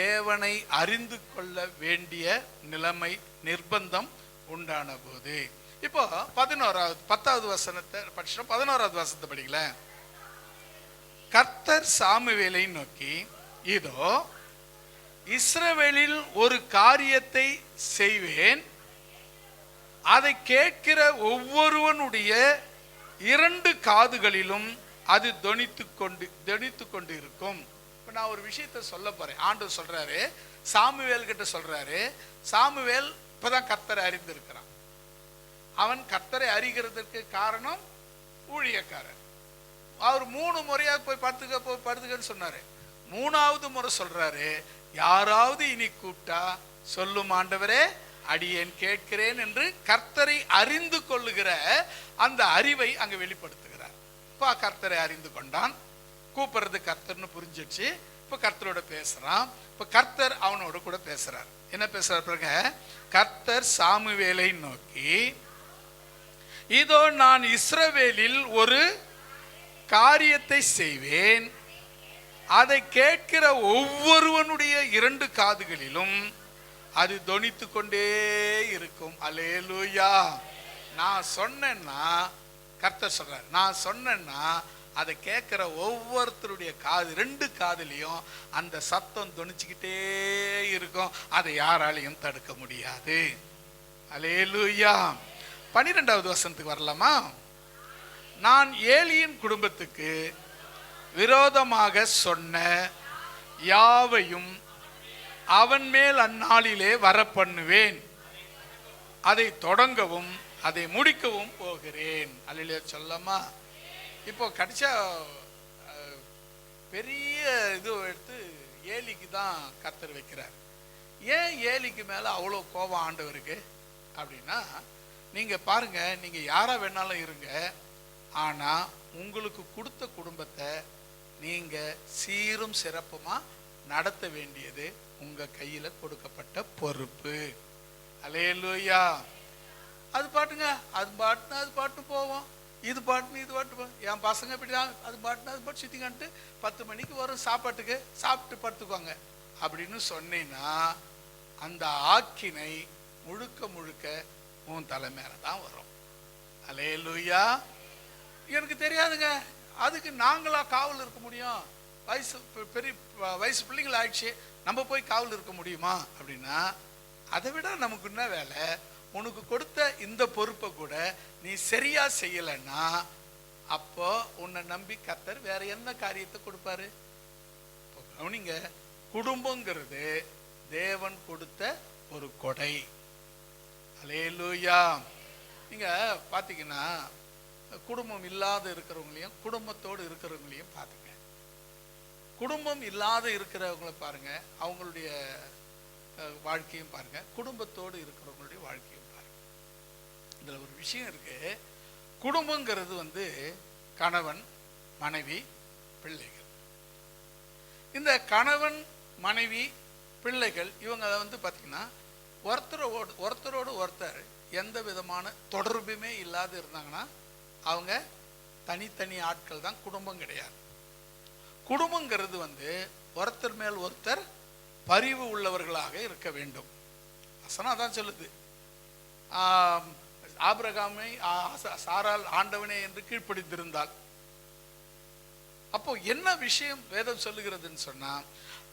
Speaker 1: தேவனை அறிந்து கொள்ள வேண்டிய நிலைமை, நிர்பந்தம் உண்டான போது. இப்போ 10வது வசனத்தை படிச்சோம். 11வது வசனத்தை படிக்கல. கர்த்தர் சாமுவேலை நோக்கி, இதோ இஸ்ரவேலில் ஒரு காரியத்தை செய்வேன், அதை கேட்கிற ஒவ்வொருவனுடைய 2 காதுகளிலும் அது தொனித்து கொண்டு இருக்கும். இப்ப நான் ஒரு விஷயத்தை சொல்ல போறேன். ஆண்டவர் சொல்றாரு, சாமுவேல் கிட்ட சொல்றாரு, சாமுவேல் இப்பதான் கர்த்தரை அறிந்திருக்கிறான். அவன் கர்த்தரை அறிகிறதுக்கு காரணம் ஊழியக்காரன். அவர் 3 முறையா போய் படுத்துக்கன்னு சொன்னாரு. 3வது முறை சொல்றாரு, யாராவது இனி கூப்பிட்டா சொல்லும் ஆண்டவரே அடியேன் கேட்கிறேன் என்று கர்த்தரை அறிந்து கொள்ளுகிற அந்த அறிவை அங்க வெளிப்படுத்துகிறார். இப்ப கர்த்தரை அறிந்து கொண்டான், கூப்பிடுறது கர்த்தர்னு புரிஞ்சிடுச்சு. இப்ப கர்த்தரோட பேசுறான். இப்ப கர்த்தர் அவனோட கூட பேசுறார். என்ன பேசுறார் பாருங்க. கர்த்தர் சாமுவேலை நோக்கி, இதோ நான் இஸ்ரவேலில் ஒரு காரியத்தை செய்வேன், அதை கேட்கிற ஒவ்வொருவனுடைய 2 காதுகளிலும் அது தொனித்து கொண்டே இருக்கும். அல்லேலூயா. நான் சொன்னேன்னா, கர்த்தர் சொல்றார், நான் சொன்னேன்னா அதை கேட்கிற ஒவ்வொருத்தருடைய காது 2 காதுலையும் அந்த சத்தம் தொனிச்சுக்கிட்டே இருக்கும். அதை யாராலையும் தடுக்க முடியாது. அல்லேலூயா. 12வது வசனத்துக்கு வரலாமா. நான் ஏலியின் குடும்பத்துக்கு விரோதமாக சொன்ன யாவையும் அவன் மேல் அந்நாளிலே வரப்பண்ணுவேன், அதை தொடங்கவும் அதை முடிக்கவும் போகிறேன். அல்லேலூயா சொல்லமா. இப்போ கடைசியா பெரிய இது எடுத்து ஏலிக்கு தான் கர்த்தர் வைக்கிறார். ஏன் ஏலிக்கு மேல அவ்வளோ கோபம் ஆண்டவருக்கு அப்படின்னா, நீங்க பாருங்க, நீங்க யாரா வேணாலும் இருங்க, ஆனா உங்களுக்கு கொடுத்த குடும்பத்தை நீங்க சீரும் சிறப்புமா நடத்த வேண்டியது உங்க கையில கொடுக்கப்பட்ட பொறுப்பு. அல்லேலூயா. அது பாட்டுங்க, அது பாட்டு போவோம், இது பாட்டு போவோம். என் பசங்க இப்படிதான், அது பாட்டு சுத்திக்கிட்டு 10 மணிக்கு வரும் சாப்பாட்டுக்கு, சாப்பிட்டு படுத்துக்குவாங்க அப்படின்னு சொன்னேன்னா அந்த ஆக்கினை முழுக்க உன் தலை மேல தான் வரும். அல்லேலூயா. எனக்கு தெரியாதுங்க, அதுக்கு நாங்களா காவல் இருக்க முடியும்? வயசு பிள்ளைங்கள் ஆயிடுச்சு, நம்ம போய் காவல் இருக்க முடியுமா அப்படின்னா, அதை விட நமக்கு என்ன வேலை? உனக்கு கொடுத்த இந்த பொறுப்பை கூட நீ சரியா செய்யலைன்னா அப்போ உன்னை நம்பி கர்த்தர் வேற என்ன காரியத்தை கொடுப்பாரு? நீங்க குடும்பங்கிறது தேவன் கொடுத்த ஒரு கொடை. அல்லேலூயா. நீங்க பாத்தீங்கன்னா குடும்பம் இல்லாத இருக்கிறவங்களையும் குடும்பத்தோடு இருக்கிறவங்களையும் பாத்துங்க. குடும்பம் இல்லாத இருக்கிறவங்களை பாருங்க, அவங்களுடைய வாழ்க்கையும் பாருங்க, குடும்பத்தோடு இருக்கிறவங்களுடைய வாழ்க்கையும் பாருங்க. இதுல ஒரு விஷயம் இருக்கு. குடும்பங்கிறது கணவன், மனைவி, பிள்ளைகள். இந்த கணவன் மனைவி பிள்ளைகள் இவங்க வந்து பார்த்தீங்கன்னா ஒருத்தரோடு ஒருத்தர் எந்த விதமான தொடர்புமே இல்லாது இருந்தாங்கன்னா அவங்க தனித்தனி ஆட்கள் தான், குடும்பம் கிடையாது. குடும்பங்கிறது வந்து ஒருத்தர் மேல் ஒருத்தர் பரிவு உள்ளவர்களாக இருக்க வேண்டும். வசனம் அதான் சொல்லுது. ஆபிரகாமை சாரால் ஆண்டவனே என்று கீழ்ப்படித்திருந்தாள். அப்போ என்ன விஷயம் வேதம் சொல்லுகிறதுன்னு சொன்னா,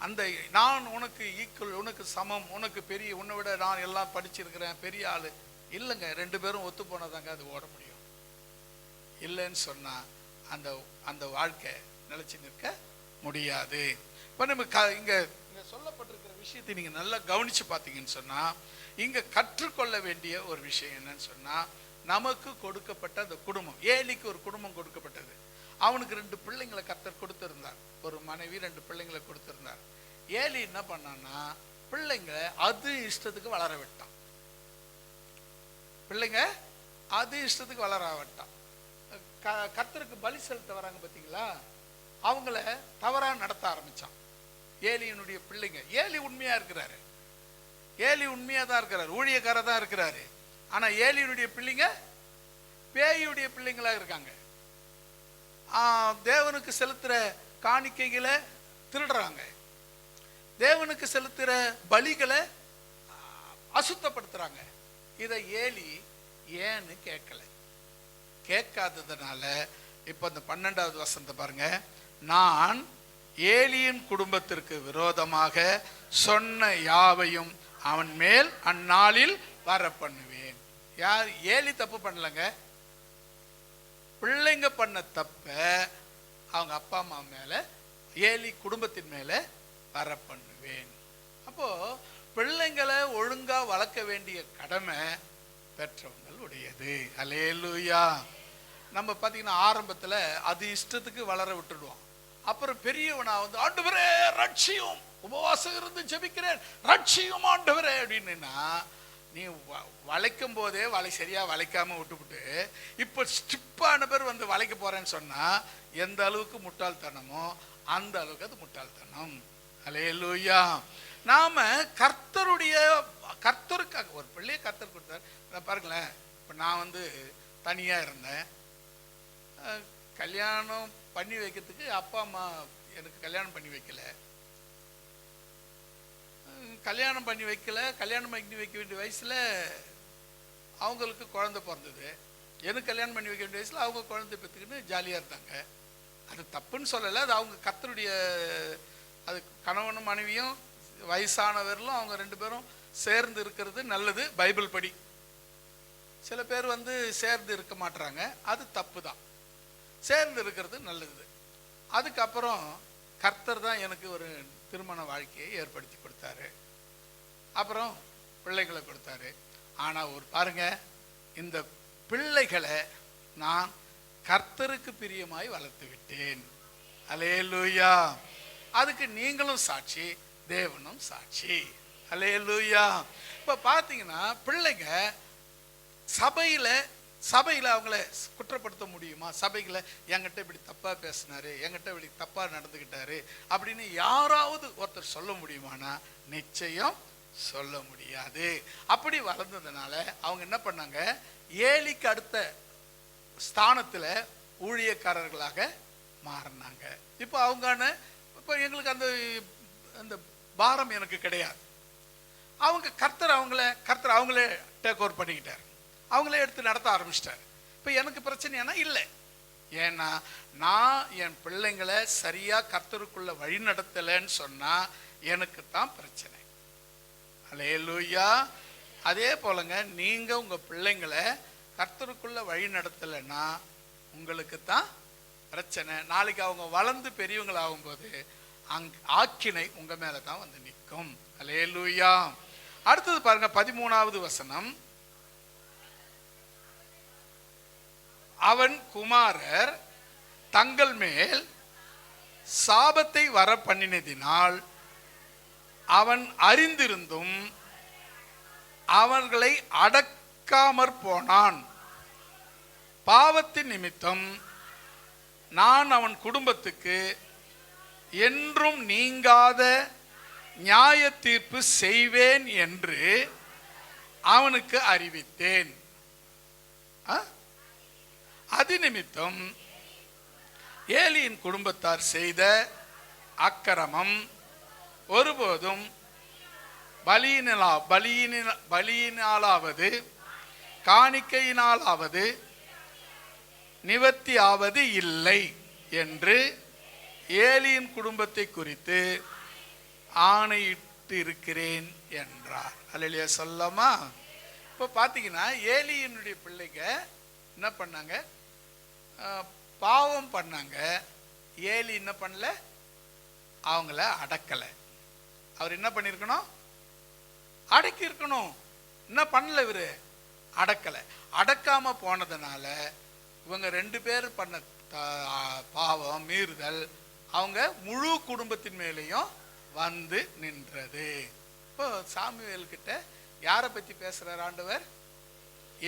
Speaker 1: அந்த நான் உனக்கு ஈக்குவல், உனக்கு சமம், உனக்கு பெரிய, உன்னை விட நான் எல்லாம் படிச்சிருக்கிறேன், பெரிய ஆளு இல்லைங்க. ரெண்டு பேரும் ஒத்து போனதாங்க அது ஓட முடியும். இல்லைன்னு சொன்னா அந்த அந்த வாழ்க்கை நிலைச்சு நிற்க முடியாது. இப்போ நம்ம இங்க சொல்லப்பட்டிருக்கிற விஷயத்தை நீங்க நல்லா கவனிச்சு பார்த்தீங்கன்னு சொன்னா, இங்க கற்றுக்கொள்ள வேண்டிய ஒரு விஷயம் என்னன்னு சொன்னா, நமக்கு கொடுக்கப்பட்ட அந்த குடும்பம், ஏலிக்கு ஒரு குடும்பம் கொடுக்கப்பட்டது. அவனுக்கு 2 பிள்ளைங்களை கர்த்தர் கொடுத்திருந்தார், ஒரு மனைவி 2 பிள்ளைங்களை கொடுத்திருந்தார். ஏலி என்ன பண்ணான்னா, பிள்ளைங்களை அது இஷ்டத்துக்கு வளர விட்டான். பிள்ளைங்க அது இஷ்டத்துக்கு வளர விட்டான். கர்த்தருக்கு பலி செலுத்த வராங்க பார்த்தீங்களா, அவங்கள தவறா நடத்த ஆரம்பிச்சான் ஏலியினுடைய பிள்ளைங்க. ஏலி உண்மையா இருக்கிறாரு, ஏலி உண்மையா தான் இருக்கிறாரு, ஊழியக்காரர் தான் இருக்கிறாரு. ஆனா ஏலியினுடைய பிள்ளைங்க பேயுடைய பிள்ளைங்களா இருக்காங்க. தேவனுக்கு செலுத்துற காணிக்கைகளை திருடுறாங்க, தேவனுக்கு செலுத்துற பலிகளை அசுத்தப்படுத்துறாங்க. இதை ஏலி ஏன்னு கேட்கல. கேட்காததுனால இப்ப இந்த 12வது வசனத்தை பாருங்க. நான் ஏலியின் குடும்பத்திற்கு விரோதமாக சொன்ன யாவையும் அவன் மேல் அந்நாளில் வர பண்ணுவேன். யார்? ஏலி தப்பு பண்ணலங்க. பிள்ளைங்க பண்ண தப்ப அவங்க அப்பா அம்மா மேல, ஏலி குடும்பத்தின் மேல வர பண்ணுவேன். அப்போ பிள்ளைங்களை ஒழுங்கா வளர்க்க வேண்டிய கடமை பெற்றவங்கள் உடையது. அல்லேலூயா. நம்ம பார்த்தீங்கன்னா ஆரம்பத்தில் அது இஷ்டத்துக்கு வளர விட்டுடுவோம். அப்புறம் பெரியவனா வந்து ஆண்டவரே ரட்சியும், உபவாசம் இருந்து ஜெபிக்கிறேன், ரட்சியும் ஆண்டவரே அப்படின்னா, நீ வளைக்கும் போதே சரியா வளைக்காம விட்டுவிட்டு இப்போ ஸ்டிப்பான பேர் வந்து வளைக்க போறேன்னு சொன்னா எந்த அளவுக்கு முட்டாள்தனமோ அந்த அளவுக்கு அது முட்டாள்தனம். அல்லேலூயா. நாம கர்த்தருக்காக ஒரு பிள்ளையை கர்த்தர் கொடுத்தார். பாருங்களேன், இப்போ நான் வந்து தனியா இருந்தேன், கல்யாணம் பண்ணி வைக்கிறதுக்கு அப்பா அம்மா எனக்கு கல்யாணம் பண்ணி வைக்கல. கல்யாணம் பண்ணி வைக்க வேண்டிய வயசுல அவங்களுக்கு குழந்தை பிறந்தது. எனக்கு கல்யாணம் பண்ணி வைக்க வேண்டிய வயசுல அவங்க குழந்தை பெற்றுக்கின்னு ஜாலியா இருந்தாங்க. அது தப்புன்னு சொல்லலை, அது அவங்க கர்த்தருடைய, அது கணவனும் மனைவியும் வயசானவர்களும் அவங்க 2 பேரும் சேர்ந்து இருக்கிறது நல்லது பைபிள் படி. சில பேர் வந்து சேர்ந்து இருக்க மாட்டாங்க, அது தப்பு தான். சேர்ந்து இருக்கிறது நல்லது. அதுக்கப்புறம் கர்த்தர் தான் எனக்கு ஒரு திருமண வாழ்க்கையை ஏற்படுத்தி கொடுத்தாரு, அப்புறம் பிள்ளைகளை கொடுத்தாரு. ஆனா ஒரு பாருங்க, இந்த பிள்ளைகளை நான் கர்த்தருக்கு பிரியமாய் வளர்த்து விட்டேன். அல்லேலூயா. அதுக்கு நீங்களும் சாட்சி, தேவனும் சாட்சி. அல்லேலூயா. இப்ப பாத்தீங்கன்னா பிள்ளைங்க சபையில அவங்கள குற்றப்படுத்த முடியுமா? சபைகளை என்கிட்ட இப்படி தப்பா பேசினாரு, என்கிட்ட இப்படி தப்பா நடந்துகிட்டாரு அப்படின்னு யாராவது ஒருத்தர் சொல்ல முடியுமானா நிச்சயம் சொல்ல முடியாது. அப்படி வளர்ந்ததுனால அவங்க என்ன பண்ணாங்க, ஏலிக்கு அடுத்த ஸ்தானத்துல ஊழியக்காரர்களாக மாறினாங்க. இப்போ இப்போ எங்களுக்கு அந்த பாரம் எனக்கு கிடையாது. கர்த்தர் அவங்களே டேக் ஓவர் பண்ணிக்கிட்டார், அவங்களே எடுத்து நடத்த ஆரம்பிச்சிட்டார். இப்போ எனக்கு பிரச்சனைனா இல்லை. ஏன்னா நான் என் பிள்ளைங்களை சரியா கர்த்தருக்குள்ள வழி நடத்தலைன்னு சொன்னா எனக்கு தான் பிரச்சனை. அல்லேலூயா. அதே போலங்க, நீங்க உங்க பிள்ளைங்களை கர்த்தருக்குள்ள வழி நடத்தலைன்னா உங்களுக்கு தான் பிரச்சனை. நாளைக்கு அவங்க வளர்ந்து பெரியவங்களாகும் போது ஆக்கினை உங்க மேல தான் வந்து நிற்கும். அல்லேலூயா. அடுத்தது பாருங்க, 13வது வசனம். அவன் குமாரர் தங்கள் மேல் சாபத்தை வர பண்ணினதினால் அவன் அறிந்திருந்தும் அவர்களை அடக்காமற் போனான். பாவத்தின் நிமித்தம் நான் அவன் குடும்பத்துக்கு என்றும் நீங்காத நியாய தீர்ப்பு செய்வேன் என்று அவனுக்கு அறிவித்தேன். அது நிமித்தம் ஏலியின் குடும்பத்தார் செய்த அக்கிரமம் ஒருபோதும் பலியினாலாவது காணிக்கையினாலாவது நிவர்த்தி ஆவது இல்லை என்று ஏலியின் குடும்பத்தை குறித்து ஆணையிட்டு இருக்கிறேன் என்றார். அல்லேலூயா சொல்லமா? இப்போ பார்த்தீங்கன்னா ஏலியினுடைய பிள்ளைங்க என்ன பண்ணாங்க? பாவம் பண்ணாங்க. ஏலி என்ன பண்ணல? அவங்கள அடக்கலை. அவர் என்ன பண்ணியிருக்கணும்? அடக்கி இருக்கணும். என்ன பண்ணல? இவரு அடக்கலை. அடக்காம போனதுனால இவங்க 2 பேர் பண்ண பாவம் மீறுதல் அவங்க முழு குடும்பத்தின் மேலேயும் வந்து நின்றது. இப்போ சாமுவேல் கிட்ட யாரை பற்றி பேசுறார் ஆண்டவர்?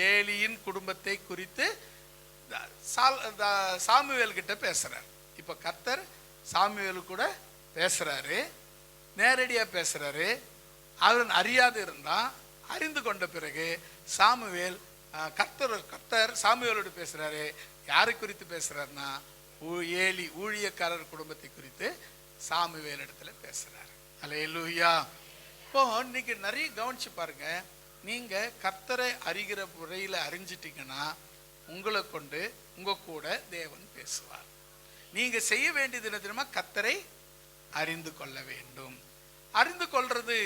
Speaker 1: ஏலியின் குடும்பத்தை குறித்து சாமுவேல் கிட்ட பேசுறார். இப்போ கர்த்தர் சாமுவேல் கூட பேசுறாரு, நேரடியா பேசுறாரு. அவன் அறியாது இருந்தா அறிந்து கொண்ட பிறகு சாமுவேல் கர்த்தர் சாமுவேலோடு பேசுறாரு. யாரை குறித்து பேசுறாருன்னா ஏலி ஊழியக்காரர் குடும்பத்தை குறித்து சாமுவேல் இடத்துல பேசுறாரு. அல்லேலூயா. இப்போ இன்னைக்கு நிறைய கவனிச்சு பாருங்க. நீங்க கர்த்தரை அறிகிற முறையில் அறிஞ்சிட்டீங்கன்னா உங்களை கொண்டு உங்க கூட தேவன் பேசுவார். நீங்க செய்ய வேண்டியது என்ன தெரியுமா? கர்த்தரை அறிந்து கொள்ள வேண்டும். அறிந்து கொள்றது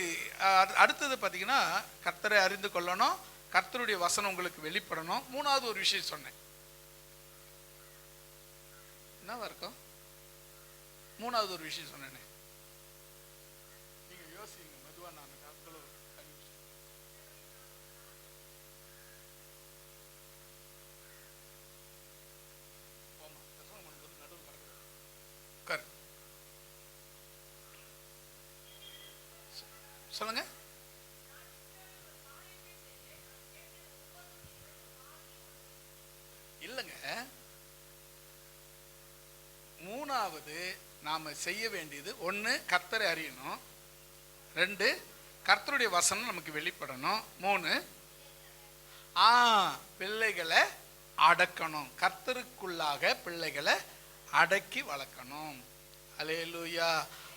Speaker 1: அடுத்தது பார்த்தீங்கன்னா கர்த்தரை அறிந்து கொள்ளணும், கர்த்தருடைய வசனம் உங்களுக்கு வெளிப்படணும். 3வது ஒரு விஷயம் சொன்னேன். என்னவா இருக்கும்? 3வது ஒரு விஷயம் சொன்னேனே, நீங்க யோசிங்க மெதுவா. நான் சொல்லுங்க. இல்லைங்க, 3வது நாம செய்ய வேண்டியது 1 கர்த்தரை அறியணும், 2 கர்த்தருடைய வசனம் நமக்கு வெளிப்படணும், 3 பிள்ளைகளை அடக்கணும். கர்த்தருக்குள்ளாக பிள்ளைகளை அடக்கி வளர்க்கணும். அல்லேலூயா.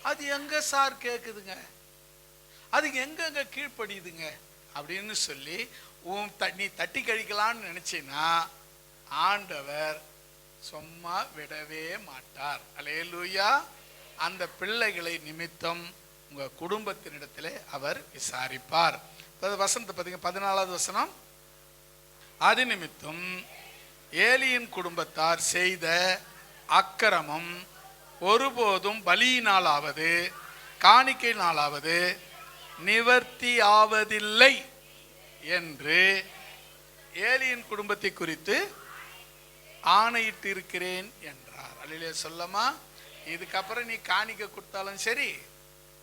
Speaker 1: அது எங்க சார் கேக்குதுங்க? அதுக்கு எங்க கீழ்ப்படியுதுங்க அப்படின்னு சொல்லி நீ தட்டி கழிக்கலான்னு நினைச்சீன்னா ஆண்டவர் சும்மா விடவே மாட்டார். அல்லேலூயா. அந்த பிள்ளைகளை நிமித்தம் உங்க குடும்பத்தினிடத்தில் அவர் விசாரிப்பார். வசனத்தை பார்த்தீங்க, 14வது வசனம். அது நிமித்தம் ஏலியின் குடும்பத்தார் செய்த அக்கிரமம் ஒருபோதும் பலியினாலாவது காணிக்கையினாலாவது நிவர்த்தி ஆவதில்லை என்று ஏலியின் குடும்பத்தை குறித்து ஆணையிட்டு இருக்கிறேன் என்றார். அல்லேலூயா சொல்லமா? இதுக்கப்புறம் நீ காணிக்கை கொடுத்தாலும் சரி,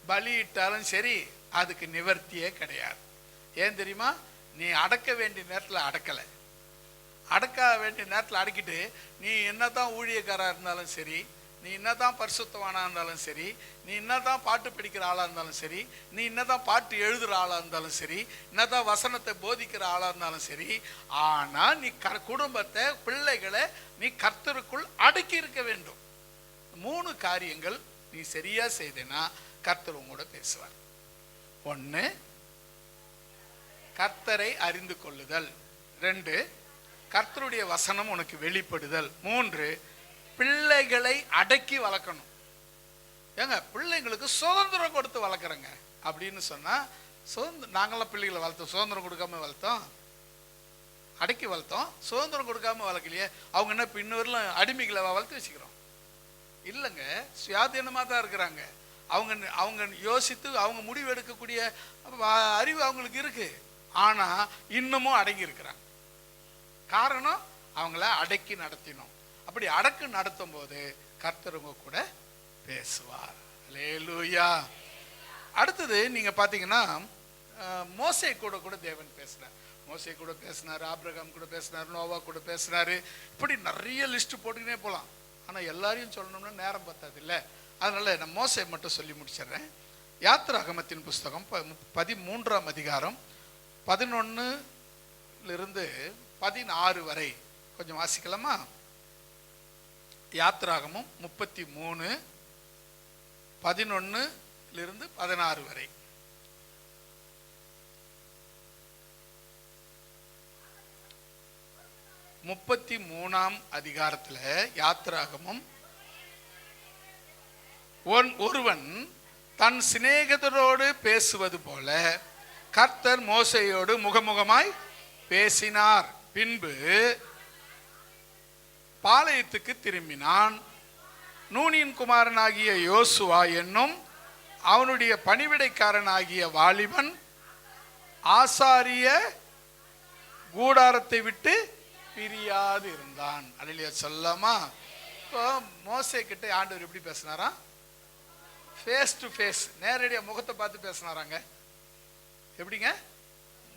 Speaker 1: பலியிட்டாலும் சரி, அதுக்கு நிவர்த்தியே கிடையாது. ஏன் தெரியுமா? நீ அடக்க வேண்டிய நேரத்தில் அடக்கலை. அடக்க வேண்டிய நேரத்தில் அடக்கிட்டு நீ என்னதான் ஊழியக்காரா இருந்தாலும் சரி, நீ என்னதான் பரிசுத்தவானா இருந்தாலும் சரி, நீ என்னதான் பாட்டு படிக்கிற ஆளா இருந்தாலும் சரி, நீ என்னதான் பாட்டு எழுதுற ஆளா இருந்தாலும் சரி, என்னதான் வசனத்தை போதிக்கிற ஆளா இருந்தாலும் சரி, ஆனா நீ குடும்பத்தை பிள்ளைகளை நீ கர்த்தருக்குள் அடக்கி இருக்க வேண்டும். 3 காரியங்கள் நீ சரியா செய்தேன்னா கர்த்தர் உங்களோட பேசுவார். 1 கர்த்தரை அறிந்து கொள்ளுதல், 2 கர்த்தருடைய வசனம் உனக்கு வெளிப்படுதல், 3 பிள்ளைகளை அடக்கி வளர்க்கணும். ஏங்க பிள்ளைங்களுக்கு சுதந்திரம் கொடுத்து வளர்க்குறேங்க அப்படின்னு சொன்னா, நாங்களாம் பிள்ளைகளை வளர்த்தோம், சுதந்திரம் கொடுக்காம வளர்த்தோம், அடக்கி வளர்த்தோம். சுதந்திரம் கொடுக்காம வளர்க்கலையே. அவங்க என்ன இன்னொருலாம் அடிமைகளை வளர்த்து வச்சுக்கிறோம்? இல்லைங்க, சுயாதீனமாக தான் இருக்கிறாங்க. அவங்க யோசித்து அவங்க முடிவு எடுக்கக்கூடிய அறிவு அவங்களுக்கு இருக்கு. ஆனா இன்னமும் அடங்கி இருக்கிறாங்க. காரணம் அவங்கள அடக்கி நடத்தினோம். அப்படி அடக்கு நடத்தும் போது கர்த்தருங்க கூட பேசுவார். அல்லேலூயா. அடுத்தது நீங்க பாத்தீங்கன்னா மோசே கூட தேவன் பேசினார். மோசே கூட பேசினாரு, ஆபிரகாம் கூட பேசினாரு, நோவா கூட பேசினாரு. இப்படி நிறைய லிஸ்ட் போட்டுக்கினே போகலாம். ஆனா எல்லாரையும் சொல்லணும்னா நேரம் பத்தாது இல்லை. அதனால நான் மோசே மட்டும் சொல்லி முடிச்சிடுறேன். யாத்திராகமத்தின் புஸ்தகம் 13ஆம் அதிகாரம் 11 16 வரை கொஞ்சம் வாசிக்கலாமா? யாத்திராகமும் 33 11 16 வரை. முப்பத்தி 33ஆம் அதிகாரத்தில் யாத்திராகமும், ஒருவன் தன் சிநேகிதரோடு பேசுவது போல கர்த்தர் மோசேயோடு முகமுகமாய் பேசினார். பின்பு பாளையத்துக்கு திரும்பினான். நூனின் குமாரனாகிய யோசுவா என்னும் அவனுடைய பணிவிடைக்காரனாகிய வாலிபன் ஆசாரிய கூடாரத்தை விட்டு பிரியாது இருந்தான். அல்லேலூயா சொல்லலாமா? இப்போ மோசே கிட்ட ஆண்டவர் எப்படி பேசினாரா? ஃபேஸ் டு ஃபேஸ், நேரடியாக முகத்தை பார்த்து பேசினாராங்க. எப்படிங்க?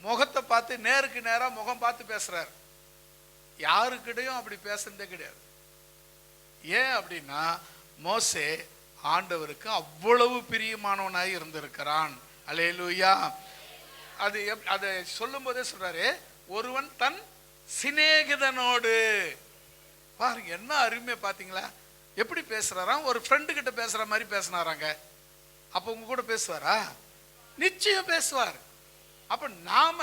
Speaker 1: முகத்தை பார்த்து, நேருக்கு நேராக முகம் பார்த்து பேசுறார். யாருக்கிட்டையும் அப்படி பேசுறதே கிடையாது. ஏன் அப்படின்னா மோசே ஆண்டவருக்கு அவ்வளவு பிரியமானவனாய் இருந்திருக்கிறான். அல்லேலூயா. அது அதை சொல்லும் போதே சொல்றாரு, ஒருவன் தன் சிநேகிதனோடு. பாருங்க என்ன அருமை, பாத்தீங்களா? எப்படி பேசுறாராம்? ஒரு ஃப்ரெண்டு கிட்ட பேசுற மாதிரி பேசினாராங்க. அப்ப உங்க கூட பேசுவாரா? நிச்சயம் பேசுவார். அப்ப நாம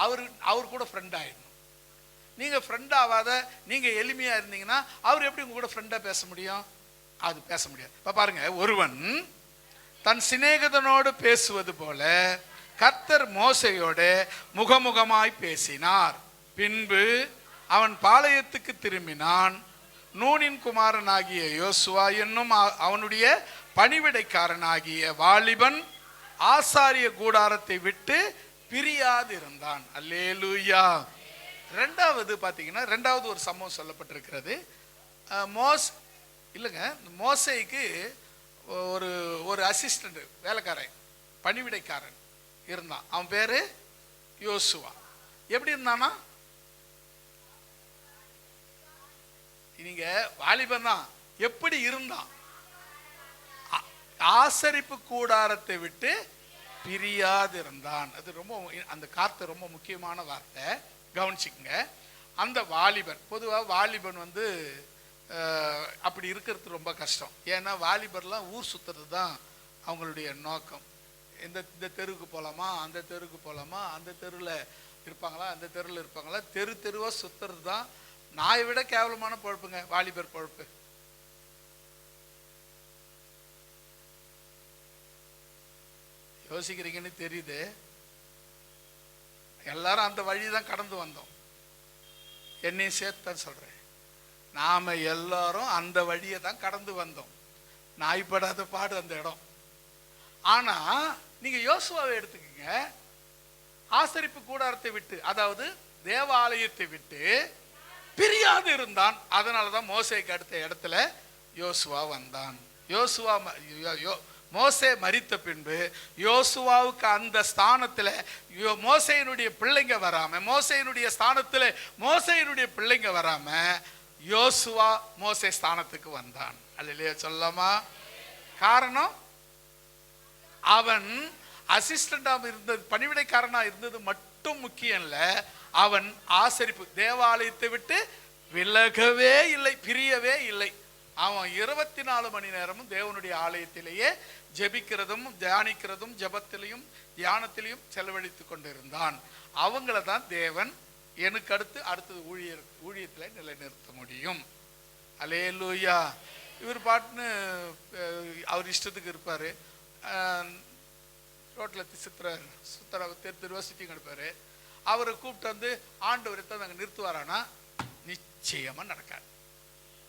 Speaker 1: அவர் கூட ஃப்ரெண்ட் ஆயிடணும். நீங்க ஃப்ரெண்ட் ஆகாத, நீங்க எளிமையா இருந்தீங்கன்னா அவர் எப்படி உங்க கூட ஃப்ரெண்டா பேச முடியும்? அது பேச முடியாது. இப்ப பாருங்க, ஒருவன் தன் சிநேகிதனோடு பேசுவது போல கர்த்தர் மோசேயோடு முகமுகமாய் பேசினார். பின்பு அவன் பாளையத்துக்கு திரும்பினான். நூனின் குமாரனாகிய யோசுவா என்னும் அவனுடைய பணிவிடைக்காரனாகிய வாலிபன் ஆசாரிய கூடாரத்தை விட்டு பிரியாது இருந்தான். அல்லேலூயா. ரெண்டாவது பாத்தீங்கன்னா, ரெண்டாவது ஒரு சம்பவம் சொல்லப்பட்டிருக்கிறது. மோசேக்கு ஒரு அசிஸ்டன்ட், வேலைக்காரன், பணிவிடைக்காரன் இருந்தான். அவன் பேரு யோசுவா. எப்படி இருந்தானா? நீங்க வாலிபன் தான். எப்படி இருந்தான்? ஆசரிப்பு கூடாரத்தை விட்டு பிரியாது இருந்தான். அது ரொம்ப, அந்த வார்த்தை ரொம்ப முக்கியமான வார்த்தை, கவனிச்சுக்கங்க. அந்த வாலிபன், பொதுவாக வாலிபன் அப்படி இருக்கிறது ரொம்ப கஷ்டம். ஏன்னா வாலிபர்லாம் ஊர் சுத்துறது தான் அவங்களுடைய நோக்கம். இந்த தெருவுக்கு போகலாமா, அந்த தெருவுக்கு போகலாமா, அந்த தெருவில் இருப்பாங்களா, அந்த தெருவில் இருப்பாங்களா, தெருவாக சுத்துறது தான். நாயை விட கேவலமான பொழப்புங்க வாலிபர் பொழப்பு. யோசிக்கிறீங்கன்னு தெரியுது. எல்லாரும் அந்த வழி தான் கடந்து வந்தோம். என்னையும் சேர்த்தான் சொல்றேன். நாம எல்லாரும் அந்த வழியை தான் கடந்து வந்தோம். நாய்படாத பாடு அந்த இடம். ஆனா நீங்க யோசுவாவை எடுத்துக்கங்க. ஆசரிப்பு கூடாரத்தை விட்டு, அதாவது தேவாலயத்தை விட்டு பிரியாது இருந்தான். அதனாலதான் மோசேக்கு அடுத்த இடத்துல யோசுவா வந்தான். மோசே மரித்த பின்பு யோசுவாவுக்கு அந்த ஸ்தானத்துல மோசேயினுடைய பிள்ளைங்க வராம, மோசேயினுடைய ஸ்தானத்துல மோசேயினுடைய பிள்ளைங்க வராம யோசுவா மோசே ஸ்தானத்துக்கு வந்தான். அல்லேலூயா சொல்லலாமா? காரணம், அவன் அசிஸ்டண்டா இருந்தது, பணிவிடைக்காரனா இருந்தது மட்டும் முக்கியம் இல்ல. அவன் ஆசரிப்பு தேவாலயத்தை விட்டு விலகவே இல்லை, பிரியவே இல்லை. அவன் 24 மணி நேரமும் தேவனுடைய ஆலயத்திலேயே ஜெபிக்கிறதும் தியானிக்கிறதும் ஜெபத்திலையும் தியானத்திலையும் செலவழித்து கொண்டிருந்தான். அவங்கள தான் தேவன் எனக்கு அடுத்தது ஊழியத்தில் நிலைநிறுத்த முடியும். அல்லேலூயா. இவர் பாட்டுன்னு அவர் இஷ்டத்துக்கு இருப்பாரு. ரோட்டில் தெருவா சுற்றி கிடப்பாரு. அவரை கூப்பிட்டு வந்து ஆண்டவரை தான் நாங்கள் நிறுத்துவாரானா? நிச்சயமா நடக்காது.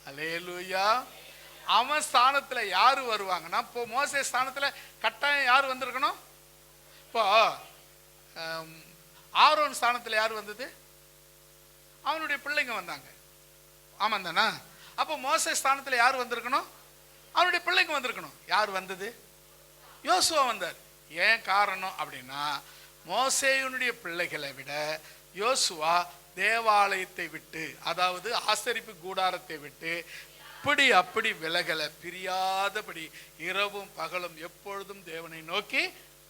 Speaker 1: அல்லேலூயா. அவன் ஸ்தானத்துல யாரு வருவாங்கன்னா, இப்போ மோசே ஸ்தானத்துல கட்டாயம் யாரு வந்திருக்கணும்? இப்போ ஆரோன் ஸ்தானத்துல யாரு வந்தது? அவனுடைய பிள்ளைங்க வந்தாங்க. ஆமா தானா? அப்போ மோசே ஸ்தானத்துல யாரு வந்திருக்கணும்? அவனுடைய பிள்ளைங்க வந்திருக்கணும். யார் வந்தது? யோசுவா வந்தார். ஏன் காரணம் அப்படின்னா, மோசேயினுடைய பிள்ளைகளை விட யோசுவா தேவாலயத்தை விட்டு, அதாவது ஆசரிப்பு கூடாரத்தை விட்டு அப்படி விலகல, பிரியாதபடி இரவும் பகலும் எப்பொழுதும் தேவனை நோக்கி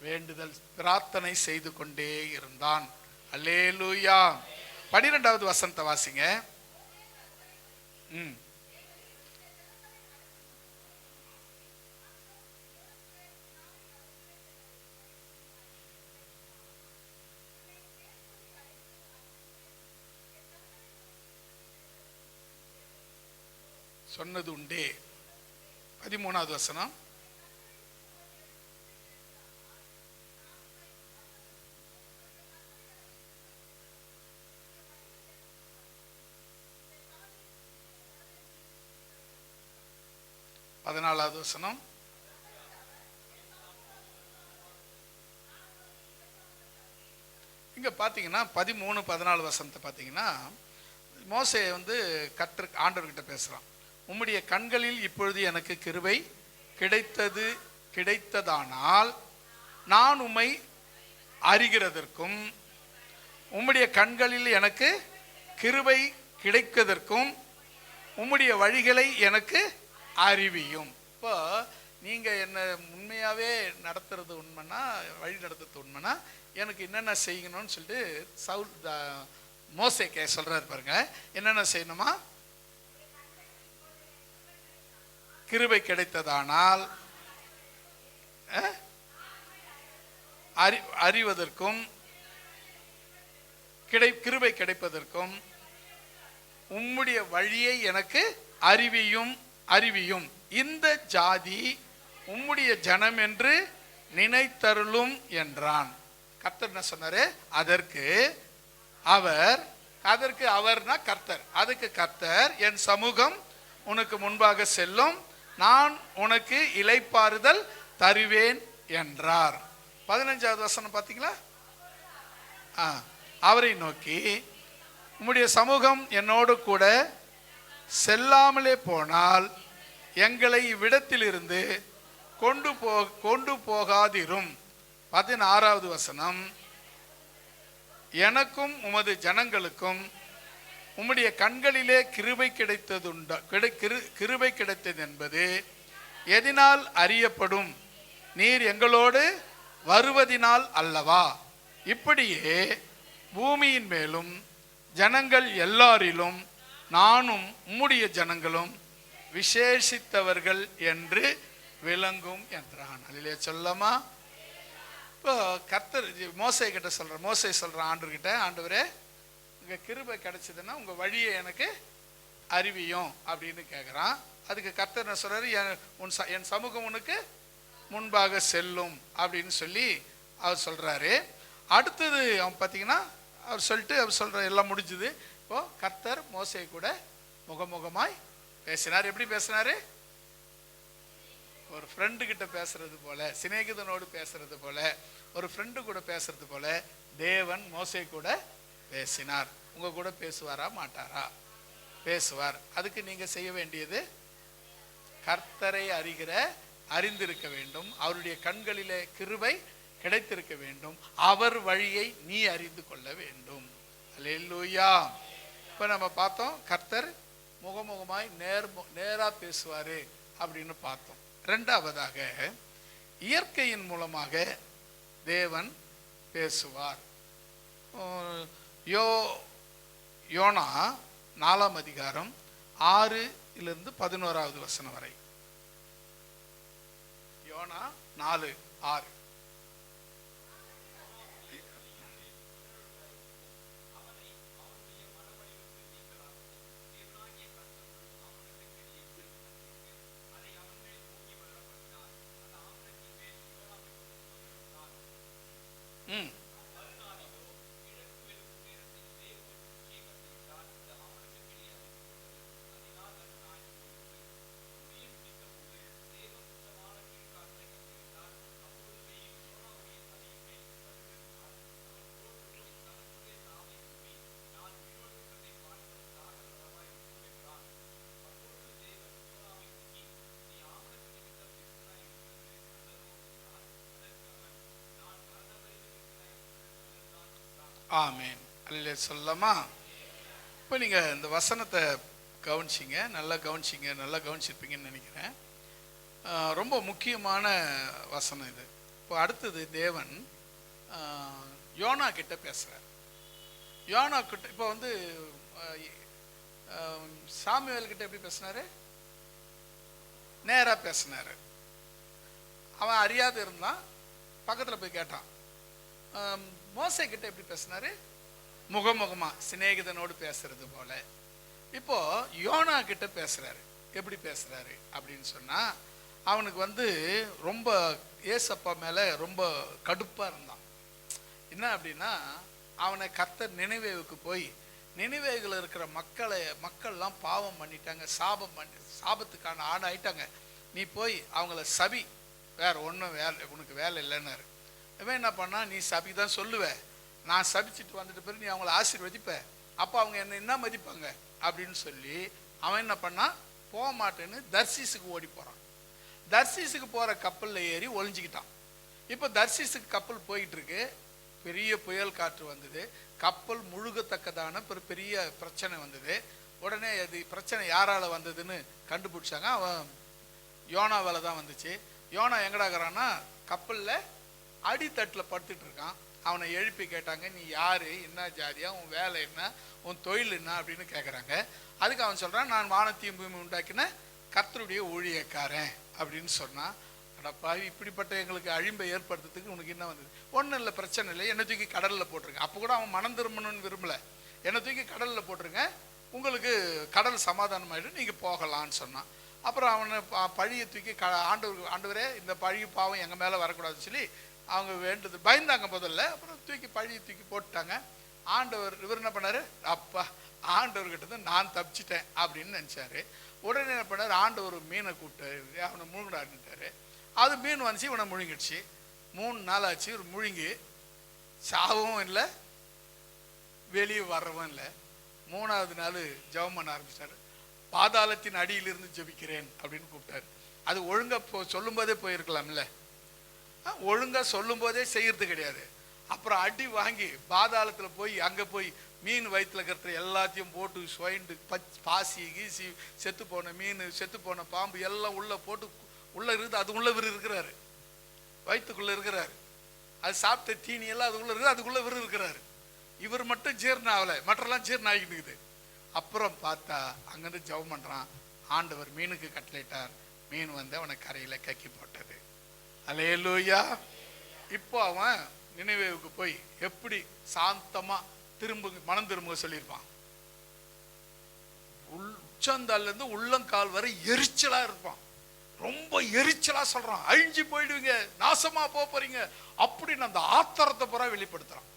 Speaker 1: வேண்டுதல் பிரார்த்தனை செய்து கொண்டே இருந்தான். அல்லேலூயா. 12வது வசனத்தை வாசிங்க. சொன்னது உண்டே. 13வது வசனம். பதினாலாவது வசனம். இங்க பாத்தீங்கன்னா 13, 14 வசனத்தை பாத்தீங்கன்னா மோசே ஆண்டவர்கிட்ட பேசுறான். உம்முடைய கண்களில் இப்பொழுது எனக்கு கிருபை கிடைத்ததானால் நான் உம்மை அறிகிறதற்கும், உம்முடைய கண்களில் எனக்கு கிருபை கிடைப்பதற்கும் உம்முடைய வழிகளை எனக்கு அறிவியும். இப்போ நீங்க என்ன உண்மையாவே நடத்துறது உண்மைன்னா, வழி நடத்துறது உண்மைன்னா எனக்கு என்னென்ன செய்யணும்னு சொல்லிட்டு மோசே சொல்றாரு பாருங்க. என்னென்ன செய்யணுமா? கிருபை கிடைத்ததானால் அறிவதற்கும், கிருபை கிடைப்பதற்கும் உம்முடைய வழியை எனக்கு அறிவியும். இந்த ஜாதி உம்முடைய ஜனம் என்று நினைத்தருளும் என்றான். கர்த்தர் என்ன சொன்னாரு? அதற்கு அவர்னா கர்த்தர். அதுக்கு கர்த்தர், என் சமூகம் உனக்கு முன்பாக செல்லும், நான் உனக்கு இளைப்பாறுதல் தருவேன் என்றார். 15வது வசனம் பாத்தீங்களா? அவரை நோக்கி, உம்முடைய சமூகம் என்னோடு கூட செல்லாமலே போனால் எங்களை இவ்விடத்தில் இருந்து கொண்டு போகாதிரும். 16வது வசனம். எனக்கும் உமது ஜனங்களுக்கும் உம்முடைய கண்களிலே கிருபை கிடைத்தது என்பது எதினால் அறியப்படும்? நீர் எங்களோடு வருவதினால் அல்லவா? இப்படியே பூமியின் மேலும் ஜனங்கள் எல்லாரிலும் நானும் உம்முடைய ஜனங்களும் விசேஷித்தவர்கள் என்று விளங்கும் என்றான். அதிலே சொல்லமா? இப்போ கர்த்தர் மோசே கிட்ட மோசே சொல்றான் ஆண்டவர்கிட்ட, ஆண்டவரே உங்க கிருபை கிடைச்சதுன்னா உங்க வழியை எனக்கு அறிவியும் அப்படின்னு கேட்குறான். அதுக்கு கர்த்தர் என்ன சொல்றாரு? என் சமூகம் உனக்கு முன்பாக செல்லும் அப்படின்னு சொல்லி அவர் சொல்றாரு. அடுத்தது அவன் பார்த்தீங்கன்னா அவர் சொல்ற எல்லாம் முடிஞ்சுது. இப்போ கர்த்தர் மோசே கூட முகமுகமாய் பேசினார். எப்படி பேசினாரு? ஒரு ஃப்ரெண்டு கிட்ட பேசுறது போல, சிநேகிதனோடு பேசுறது போல, ஒரு ஃப்ரெண்டு கூட பேசுறது போல தேவன் மோசே கூட பேசினார். உங்க கூட பேசுவாரா மாட்டாரா? பேசுவார். அதுக்கு நீங்க செய்ய வேண்டியது கர்த்தரை அறிந்திருக்க வேண்டும். அவருடைய கண்களிலே கிருபை கிடைத்திருக்க வேண்டும். அவர் வழியை நீ அறிந்து கொள்ள வேண்டும். அல்லேலூயா. இப்ப நம்ம பார்த்தோம், கர்த்தர் முகமுகமாய் நேரா பேசுவாரு அப்படின்னு பார்த்தோம். இரண்டாவதாக இயற்கையின் மூலமாக தேவன் பேசுவார். யோனா 4ஆம் அதிகாரம் 6லிருந்து 11வது வசனம் வரை. யோனா 4:6. ஆமேன். அல்லேலூயா சொல்லமா? இப்போ நீங்கள் இந்த வசனத்தை கவனிச்சிங்க, நல்லா கவனிச்சிங்க, நல்லா கவனிச்சிருப்பீங்கன்னு நினைக்கிறேன். ரொம்ப முக்கியமான வசனம் இது. இப்போ அடுத்தது தேவன் யோனா கிட்ட பேசுகிறார். யோனா கிட்ட இப்போ வந்து சாமுவேல் கிட்ட எப்படி பேசினாரு? நேராக பேசினார். அவன் அறியாத இருந்தான், பக்கத்தில் போய் கேட்டான். மோசே கிட்ட எப்படி பேசினாரு? முகமுகமா சிநேகிதனோடு பேசுறது போல. இப்போ யோனா கிட்ட பேசுறாரு. எப்படி பேசுறாரு அப்படின்னு சொன்னா, அவனுக்கு வந்து ரொம்ப ஏசப்பா மேல ரொம்ப கடுப்பா இருந்தான். என்ன அப்படின்னா, அவனை கர்த்தர் நினைவேவுக்கு போய், நினைவேவில் இருக்கிற மக்கள்லாம் பாவம் பண்ணிட்டாங்க, சாபத்துக்கான ஆடு ஆயிட்டாங்க, நீ போய் அவங்கள சபி, வேற ஒன்றும் உனக்கு வேலை இல்லைன்னாரு. இவன் என்ன பண்ணா, நீ சபி தான் சொல்லுவேன், நான் சபிச்சுட்டு வந்துட்டு பிறகு நீ அவங்கள ஆசீர்வதிப்ப, அப்போ அவங்க என்ன மதிப்பாங்க அப்படின்னு சொல்லி அவன் என்ன பண்ணா, போக மாட்டேன்னு தர்சீஸுக்கு ஓடி போறான். தர்சீஸுக்கு போற கப்பல்ல ஏறி ஒளிஞ்சிக்கிட்டான். இப்போ தர்சீஸுக்கு கப்பல் போயிட்டு இருக்கு, பெரிய புயல் காற்று வந்தது, கப்பல் முழுகத்தக்கதான பெரிய பிரச்சனை வந்தது. உடனே அது பிரச்சனை யாரால வந்ததுன்னு கண்டுபிடிச்சாங்க. அவன் யோனாவால தான் வந்துச்சு. யோனா எங்கடாகிறான்னா, கப்பல்ல அடித்தட்டில் படுத்துட்டு இருக்கான். அவனை எழுப்பி கேட்டாங்க, நீ யாரு, என்ன ஜாதியா, உன் வேலை என்ன, உன் தொழில் என்ன அப்படின்னு கேட்குறாங்க. அதுக்கு அவன் சொல்றான், நான் வானத்தையும் பூமி உண்டாக்கின கர்த்தருடைய ஊழியக்காரன் அப்படின்னு சொன்னான். அடப்பாவி, இப்படிப்பட்ட எங்களுக்கு அழிம்பை ஏற்படுத்துறதுக்கு உனக்கு என்ன வந்தது? ஒன்றும் இல்லை, பிரச்சனை இல்லை, என்னை தூக்கி கடலில் போட்டுருங்க. அப்போ கூட அவன் மனம் திரும்பணும்னு விரும்பல. என்னை தூக்கி கடலில் போட்டுருங்க, உங்களுக்கு கடல் சமாதானம் ஆகிடும், நீங்கள் போகலான்னு சொன்னான். அப்புறம் அவனை பழியை தூக்கி ஆண்டவரே இந்த பழி பாவம் எங்கள் மேலே வரக்கூடாதுன்னு சொல்லி அவங்க வேண்டது பயந்தாங்க முதல்ல. அப்புறம் பழியை தூக்கி போட்டுட்டாங்க. ஆண்டவர் இவர் என்ன பண்ணாரு, அப்பா ஆண்டவர்கிட்ட தான் நான் தப்பிச்சிட்டேன் அப்படின்னு நினச்சாரு. உடனே என்ன பண்ணார், ஆண்டவர் மீனை கூப்பிட்டாரு, அவனை முழுங்கிட்டாரு. அது மீன் வந்துச்சு, இவனை முழுங்கிடுச்சு. 3 நாள் ஆச்சு, ஒரு முழுங்கி சாவும் இல்லை, வெளியே வர்றவும் இல்லை. 3ஆவது நாள் ஜெபம் பண்ண ஆரம்பிச்சாரு. பாதாளத்தின் அடியிலிருந்து ஜெபிக்கிறேன் அப்படின்னு கூப்பிட்டாரு. அது ஒழுங்கா சொல்லும் போதே போயிருக்கலாம்ல, ஒழுங்கா சொல்லும் போதே செய்யறது கிடையாது. அப்புறம் அடி வாங்கி பாதாளத்தில் போய் அங்கே போய் மீன் வயிற்றுல இருக்கிற எல்லாத்தையும் போட்டு சுவைண்டு பாசி கீசி செத்து போன மீன், செத்து போன பாம்பு எல்லாம் உள்ள போட்டு உள்ள இருக்குது. அது உள்ள விரு இருக்கிறாரு, வயிற்றுக்குள்ள இருக்கிறாரு. அது சாப்பிட்ட தீனி எல்லாம் அது உள்ள இருக்குது, அதுக்குள்ள விரு இருக்கிறாரு. இவர் மட்டும் ஜீரணம் ஆகலை, மற்றெல்லாம் ஜீரணம் ஆகிட்டு இருக்குது. அப்புறம் பார்த்தா அங்கேருந்து ஜெபம் பண்ணுறான். ஆண்டவர் மீனுக்கு கட்டளையிட்டார், மீன் வந்து அவனை கரையில் கக்கி போட்டது. அல்லேலூயா. இப்போ அவன் நினைவேவுக்கு போய் எப்படி சாந்தமா மனம் திரும்ப சொல்லியிருப்பான். உச்சந்தாலேருந்து உள்ளங்கால் வரை எரிச்சலா இருப்பான். ரொம்ப எரிச்சலா சொல்றான், அழிஞ்சு போயிடுவீங்க, நாசமா போறீங்க அப்படின்னு அந்த ஆத்திரத்தை பூரா வெளிப்படுத்துறான்.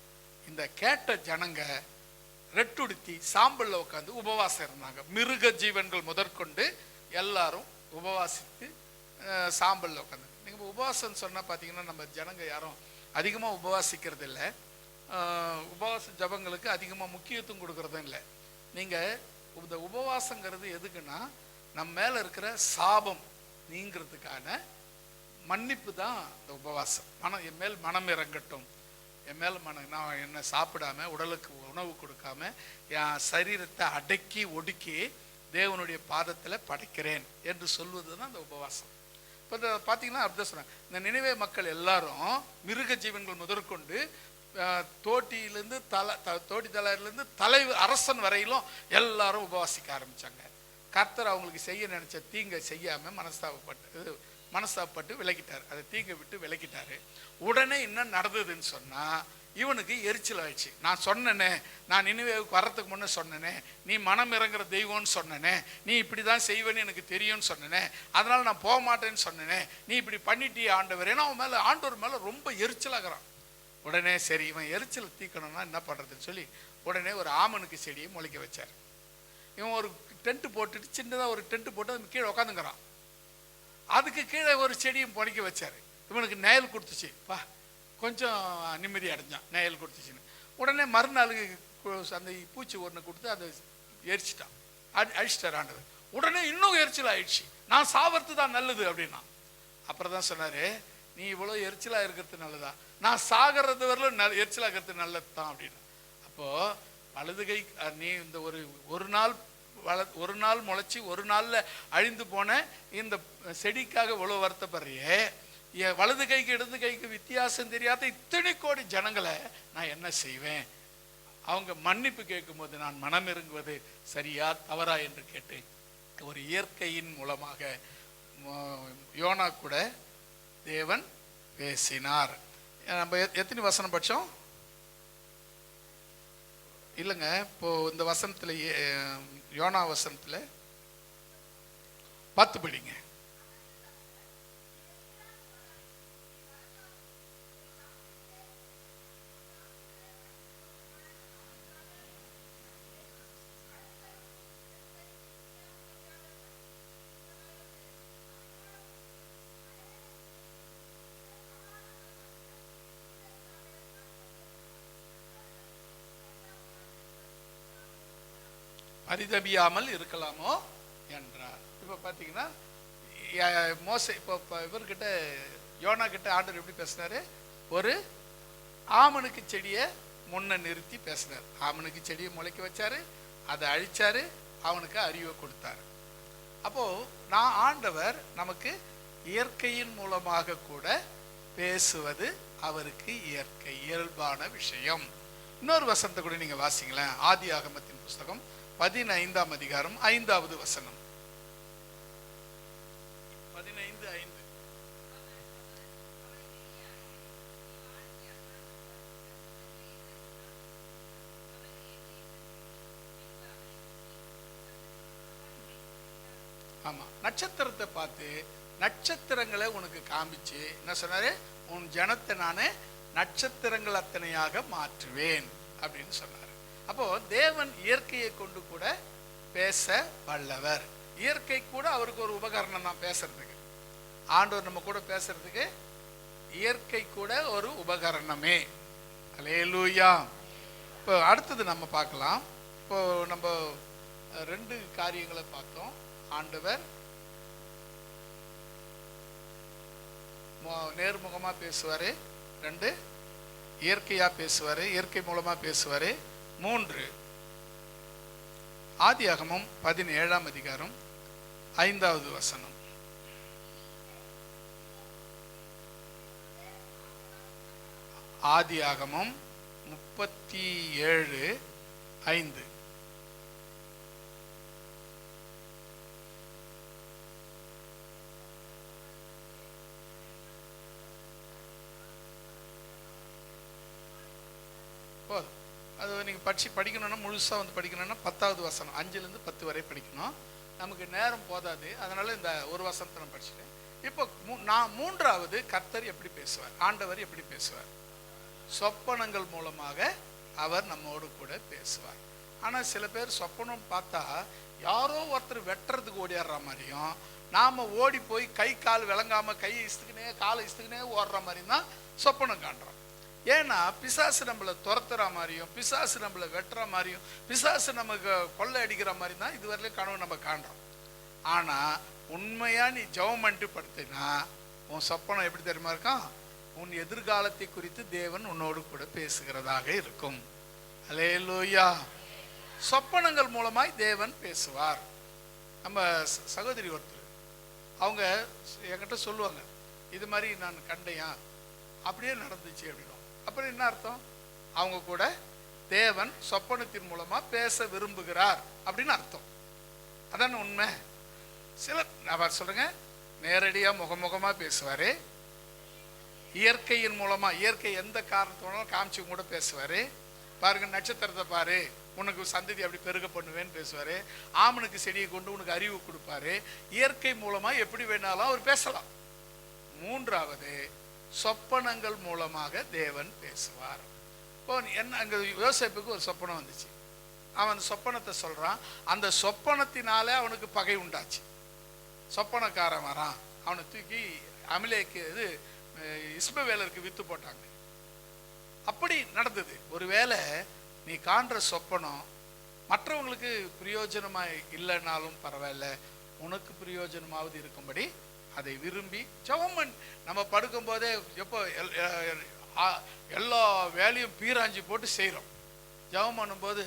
Speaker 1: இந்த கேட்ட ஜனங்க ரெட்டுடுத்தி சாம்பல்ல உட்காந்து உபவாசம் இருந்தாங்க. மிருக ஜீவன்கள் முதற்கொண்டு எல்லாரும் உபவாசித்து சாம்பல்ல உட்காந்து. நீங்கள் உபவாசம் சொன்னால் பார்த்தீங்கன்னா, நம்ம ஜனங்க யாரும் அதிகமாக உபவாசிக்கிறது இல்லை, உபவாச ஜபங்களுக்கு அதிகமாக முக்கியத்துவம் கொடுக்கறதும் இல்லை. நீங்கள் இந்த உபவாசங்கிறது எதுக்குன்னா, நம்ம மேலே இருக்கிற சாபம் நீங்கிறதுக்கான மன்னிப்பு தான் இந்த உபவாசம். என் மேல் மனம் இறங்கட்டும், என் மேல் நான் என்ன சாப்பிடாம உடலுக்கு உணவு கொடுக்காம என் சரீரத்தை அடக்கி ஒடுக்கி தேவனுடைய பாதத்தில் படைக்கிறேன் என்று சொல்வது தான் இந்த உபவாசம். இப்போ பார்த்தீங்கன்னா அப்படி தான் சொன்னாங்க. இந்த நினைவே மக்கள் எல்லாரும் மிருக ஜீவன்கள் முதற்கொண்டு தோட்டியிலேருந்து தோட்டி தலையிலேருந்து தலைவர் அரசன் வரையிலும் எல்லாரும் உபவாசிக்க ஆரம்பித்தாங்க. கர்த்தர் அவங்களுக்கு செய்ய நினைச்ச தீங்கை செய்யாமல் மனஸ்தாபப்பட்டு விலகிட்டார், அதை தீங்கை விட்டு விலகிட்டாரு. உடனே என்ன நடந்ததுன்னு சொன்னால், இவனுக்கு எரிச்சல் ஆயிடுச்சு. நான் சொன்னனே, நான் நினைவேவுக்கு வர்றதுக்கு முன்னே சொன்னனே, நீ மனம் இறங்குற தெய்வம்னு சொன்னனே, நீ இப்படி தான் செய்வேன்னு எனக்கு தெரியும்னு சொன்னனே, அதனால் நான் போக மாட்டேன்னு சொன்னனே, நீ இப்படி பண்ணிட்டே ஆண்டவர். ஏன்னா அவன் மேலே ஆண்டவர் மேலே ரொம்ப எரிச்சலாகிறான். உடனே சரி, இவன் எரிச்சல் தீக்கணும்னா என்ன பண்ணுறதுன்னு சொல்லி உடனே ஒரு ஆமனுக்கு செடியை முளைக்க வச்சார். இவன் ஒரு டென்ட்டு போட்டுட்டு, சின்னதாக ஒரு டென்ட்டு போட்டு அது கீழே உட்காந்துங்கிறான். அதுக்கு கீழே ஒரு செடியும் முளைக்க வச்சார். இவனுக்கு நேயல் கொடுத்துச்சு, கொஞ்சம் நிம்மதி அடைஞ்சான், நேயல் கொடுத்துச்சுன்னு. உடனே மறுநாளுக்கு அந்த பூச்சி ஒன்று கொடுத்து அதை எரிச்சிட்டான், அழிச்சிட்டார் ஆண்டவர். உடனே இன்னும் எரிச்சல் ஆயிடுச்சு, நான் சாவறது தான் நல்லது அப்படின்னா. அப்புறம் தான் சொன்னார், நீ இவ்வளோ எரிச்சலாக இருக்கிறது நல்லதா, நான் சாகிறது வரலும் எரிச்சலாக இருக்கிறது நல்லது தான் அப்படின்னு. அப்போது வலதுகை நீ இந்த ஒரு நாள் ஒரு நாள் முளைச்சி ஒரு நாளில் அழிந்து போன இந்த செடிக்காக இவ்வளோ வருத்தப்படுறியே, வலது கைக்கு இடது கைக்கு வித்தியாசம் தெரியாத இத்தனை கோடி ஜனங்களை நான் என்ன செய்வேன்? அவங்க மன்னிப்பு கேட்கும்போது நான் மனம் இறங்குவது சரியா தவறா என்று கேட்டேன். ஒரு இயற்கையின் மூலமாக யோனா கூட தேவன் பேசினார். நம்ம எத்தனை வசனம் பட்சம் இல்லைங்க, இப்போ இந்த வசனத்தில் யோனா வசனத்தில் 10 படிங்க. பரிதபியாமல் இருக்கலாமோ என்றார். இப்போ பார்த்தீங்கன்னா மோசே இப்போ இவர்கிட்ட யோனா கிட்ட ஆண்டவர் எப்படி பேசினாரு? ஒரு ஆமனுக்கு செடியை முன்ன நிறுத்தி பேசினார். ஆமனுக்கு செடியை முளைக்க வச்சாரு, அதை அழிச்சாரு, அவனுக்கு அறிவை கொடுத்தாரு. அப்போ நான் ஆண்டவர் நமக்கு இயற்கையின் மூலமாக கூட பேசுவது அவருக்கு இயல்பான விஷயம். இன்னொரு வசனத்தை கூட நீங்க வாசிங்களேன். ஆதியாகமத்தின் புஸ்தகம் 15ஆம் அதிகாரம் 5வது வசனம். 15:5. ஆமா, நட்சத்திரத்தை பார்த்து நட்சத்திரங்களை உனக்கு காமிச்சு என்ன சொன்னாரு? உன் ஜனத்தை நானே நட்சத்திரங்கள் அத்தனையாக மாற்றுவேன் அப்படின்னு சொன்னார். அப்போ தேவன் இயற்கையை கொண்டு கூட பேச வல்லவர். இயற்கை கூட அவருக்கு ஒரு உபகரணம் தான் பேசுறதுக்கு. ஆண்டவர் நம்ம கூட பேசுறதுக்கு இயற்கை கூட ஒரு உபகரணமே. அல்லேலூயா. இப்போ அடுத்தது நம்ம பார்க்கலாம். இப்போ நம்ம 2 காரியங்களை பார்த்தோம். ஆண்டவர் நேர்முகமா பேசுவாரு, 2 இயற்கையா பேசுவாரு, இயற்கை மூலமா பேசுவாரு, 3 ஆதியாகமம் 17ஆம் அதிகாரம் 5வது வசனம். ஆதியாகமம் 37:5. அது நீங்கள் படிக்கணும்னா முழுசாக வந்து படிக்கணும்னா 10வது வசனம் 5லேருந்து 10 வரை படிக்கணும். நமக்கு நேரம் போதாது, அதனால இந்த ஒரு வசனத்தை நான் படிச்சுட்டேன். இப்போ நான் 3வது கர்த்தர் எப்படி பேசுவார், ஆண்டவர் எப்படி பேசுவார்? சொப்பனங்கள் மூலமாக அவர் நம்மோடு கூட பேசுவார். ஆனால் சில பேர் சொப்பனம் பார்த்தா யாரோ ஒருத்தர் வெட்டுறதுக்கு ஓடிடுற மாதிரியும், நாம் ஓடி போய் கை கால் விளங்காமல் கையை இசுத்துக்குனே காலை இசுத்துக்குனே ஓடுற மாதிரி தான் சொப்பனம் காண்றோம். ஏன்னா பிசாசு நம்மளை துரத்துற மாதிரியும், பிசாசு நம்மளை வெட்டுற மாதிரியும், பிசாசு நமக்கு கொள்ளை அடிக்கிற மாதிரி தான் இதுவரையிலும் கனவு நம்ம காண்றோம். ஆனால் உண்மையா நீ ஜெபம் பண்ணிட்டு படுத்தினா உன் சொப்பனம் எப்படி தெரியுமா இருக்கும்? உன் எதிர்காலத்தை குறித்து தேவன் உன்னோடு கூட பேசுகிறதாக இருக்கும். அல்லேலூயா. சொப்பனங்கள் மூலமாய் தேவன் பேசுவார். நம்ம சகோதரி ஒருத்தர் அவங்க என்கிட்ட சொல்லுவாங்க, இது மாதிரி நான் கண்டையா அப்படியே நடந்துச்சு அப்படின்னும். அப்புறம் என்ன அர்த்தம்? அவங்க கூட தேவன் சொப்பனத்தின் மூலமா பேச விரும்புகிறார் அப்படின்னு அர்த்தம். அதான் உண்மை. சிலர் சொல்றேங்க, நேரடியா முகமுகமா பேசுவாரு, இயற்கையின் மூலமா, இயற்கை எந்த காரணத்தோட காமிச்சு கூட பேசுவாரு. பாருங்க, நட்சத்திரத்தை பாரு, உனக்கு சந்ததி அப்படி பெருக பண்ணுவேன்னு பேசுவாரு. ஆமனுக்கு செடியை கொண்டு உனக்கு அறிவு கொடுப்பாரு. இயற்கை மூலமா எப்படி வேணாலும் அவர் பேசலாம். 3வது சொப்பனங்கள் மூலமாக தேவன் பேசுவார். இப்போ என்ன, அங்கே யோசேப்புக்கு ஒரு சொப்பனம் வந்துச்சு. அவன் அந்த சொப்பனத்தை சொல்றான். அந்த சொப்பனத்தினாலே அவனுக்கு பகை உண்டாச்சு. சொப்பனக்காரன் வரான், அவனை தூக்கி அமிலேக்கு இது இஸ்மவேலருக்கு வித்து போட்டாங்க. அப்படி நடந்தது. ஒருவேளை நீ காண்ற சொப்பனம் மற்றவங்களுக்கு பிரயோஜனமா இல்லைனாலும் பரவாயில்ல, உனக்கு பிரயோஜனமாவது இருக்கும்படி அதை விரும்பி ஜெபம். நம்ம படுக்கும் போதே எப்போ எல்லா வேலையும் பீராஞ்சி போட்டு செய்கிறோம். ஜெபம் பண்ணும்போது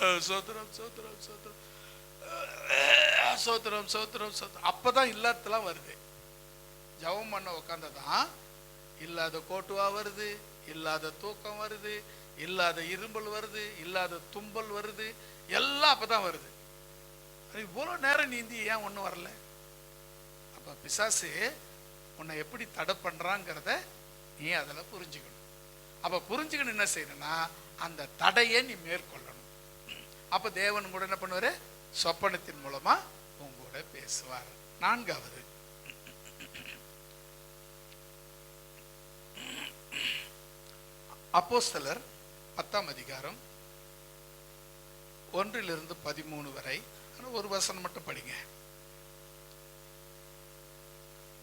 Speaker 1: சோத்திரம் சோத்திரம் சோத்திரம் சோத்திரம் சோத்திரம் சோத்திரம். அப்பதான் இல்லாதெல்லாம் வருது. ஜெபம் பண்ண உட்காந்ததான் இல்லாத கோட்டுவா வருது, இல்லாத தூக்கம் வருது, இல்லாத இரும்பல் வருது, இல்லாத தும்பல் வருது, எல்லாம் அப்பதான் வருது. இவ்வளோ நேரம் நீந்தி ஏன் ஒன்றும் வரல? அப்ப பிசாசு உன்னை எப்படி தடை பண்றாங்கிறத நீ அதில் புரிஞ்சுக்கணும். அப்ப புரிஞ்சுக்கணும் என்ன செய்யணும்னா அந்த தடையை நீ மேற்கொள்ளணும். அப்ப தேவன் கூட என்ன பண்ணுவாரு? சொப்பனத்தின் மூலமா உங்களோட பேசுவார். நான்காவது, அப்போஸ்தலர் 10ஆம் அதிகாரம் 1-13 வரை ஒரு வசனம் மட்டும் படிங்க.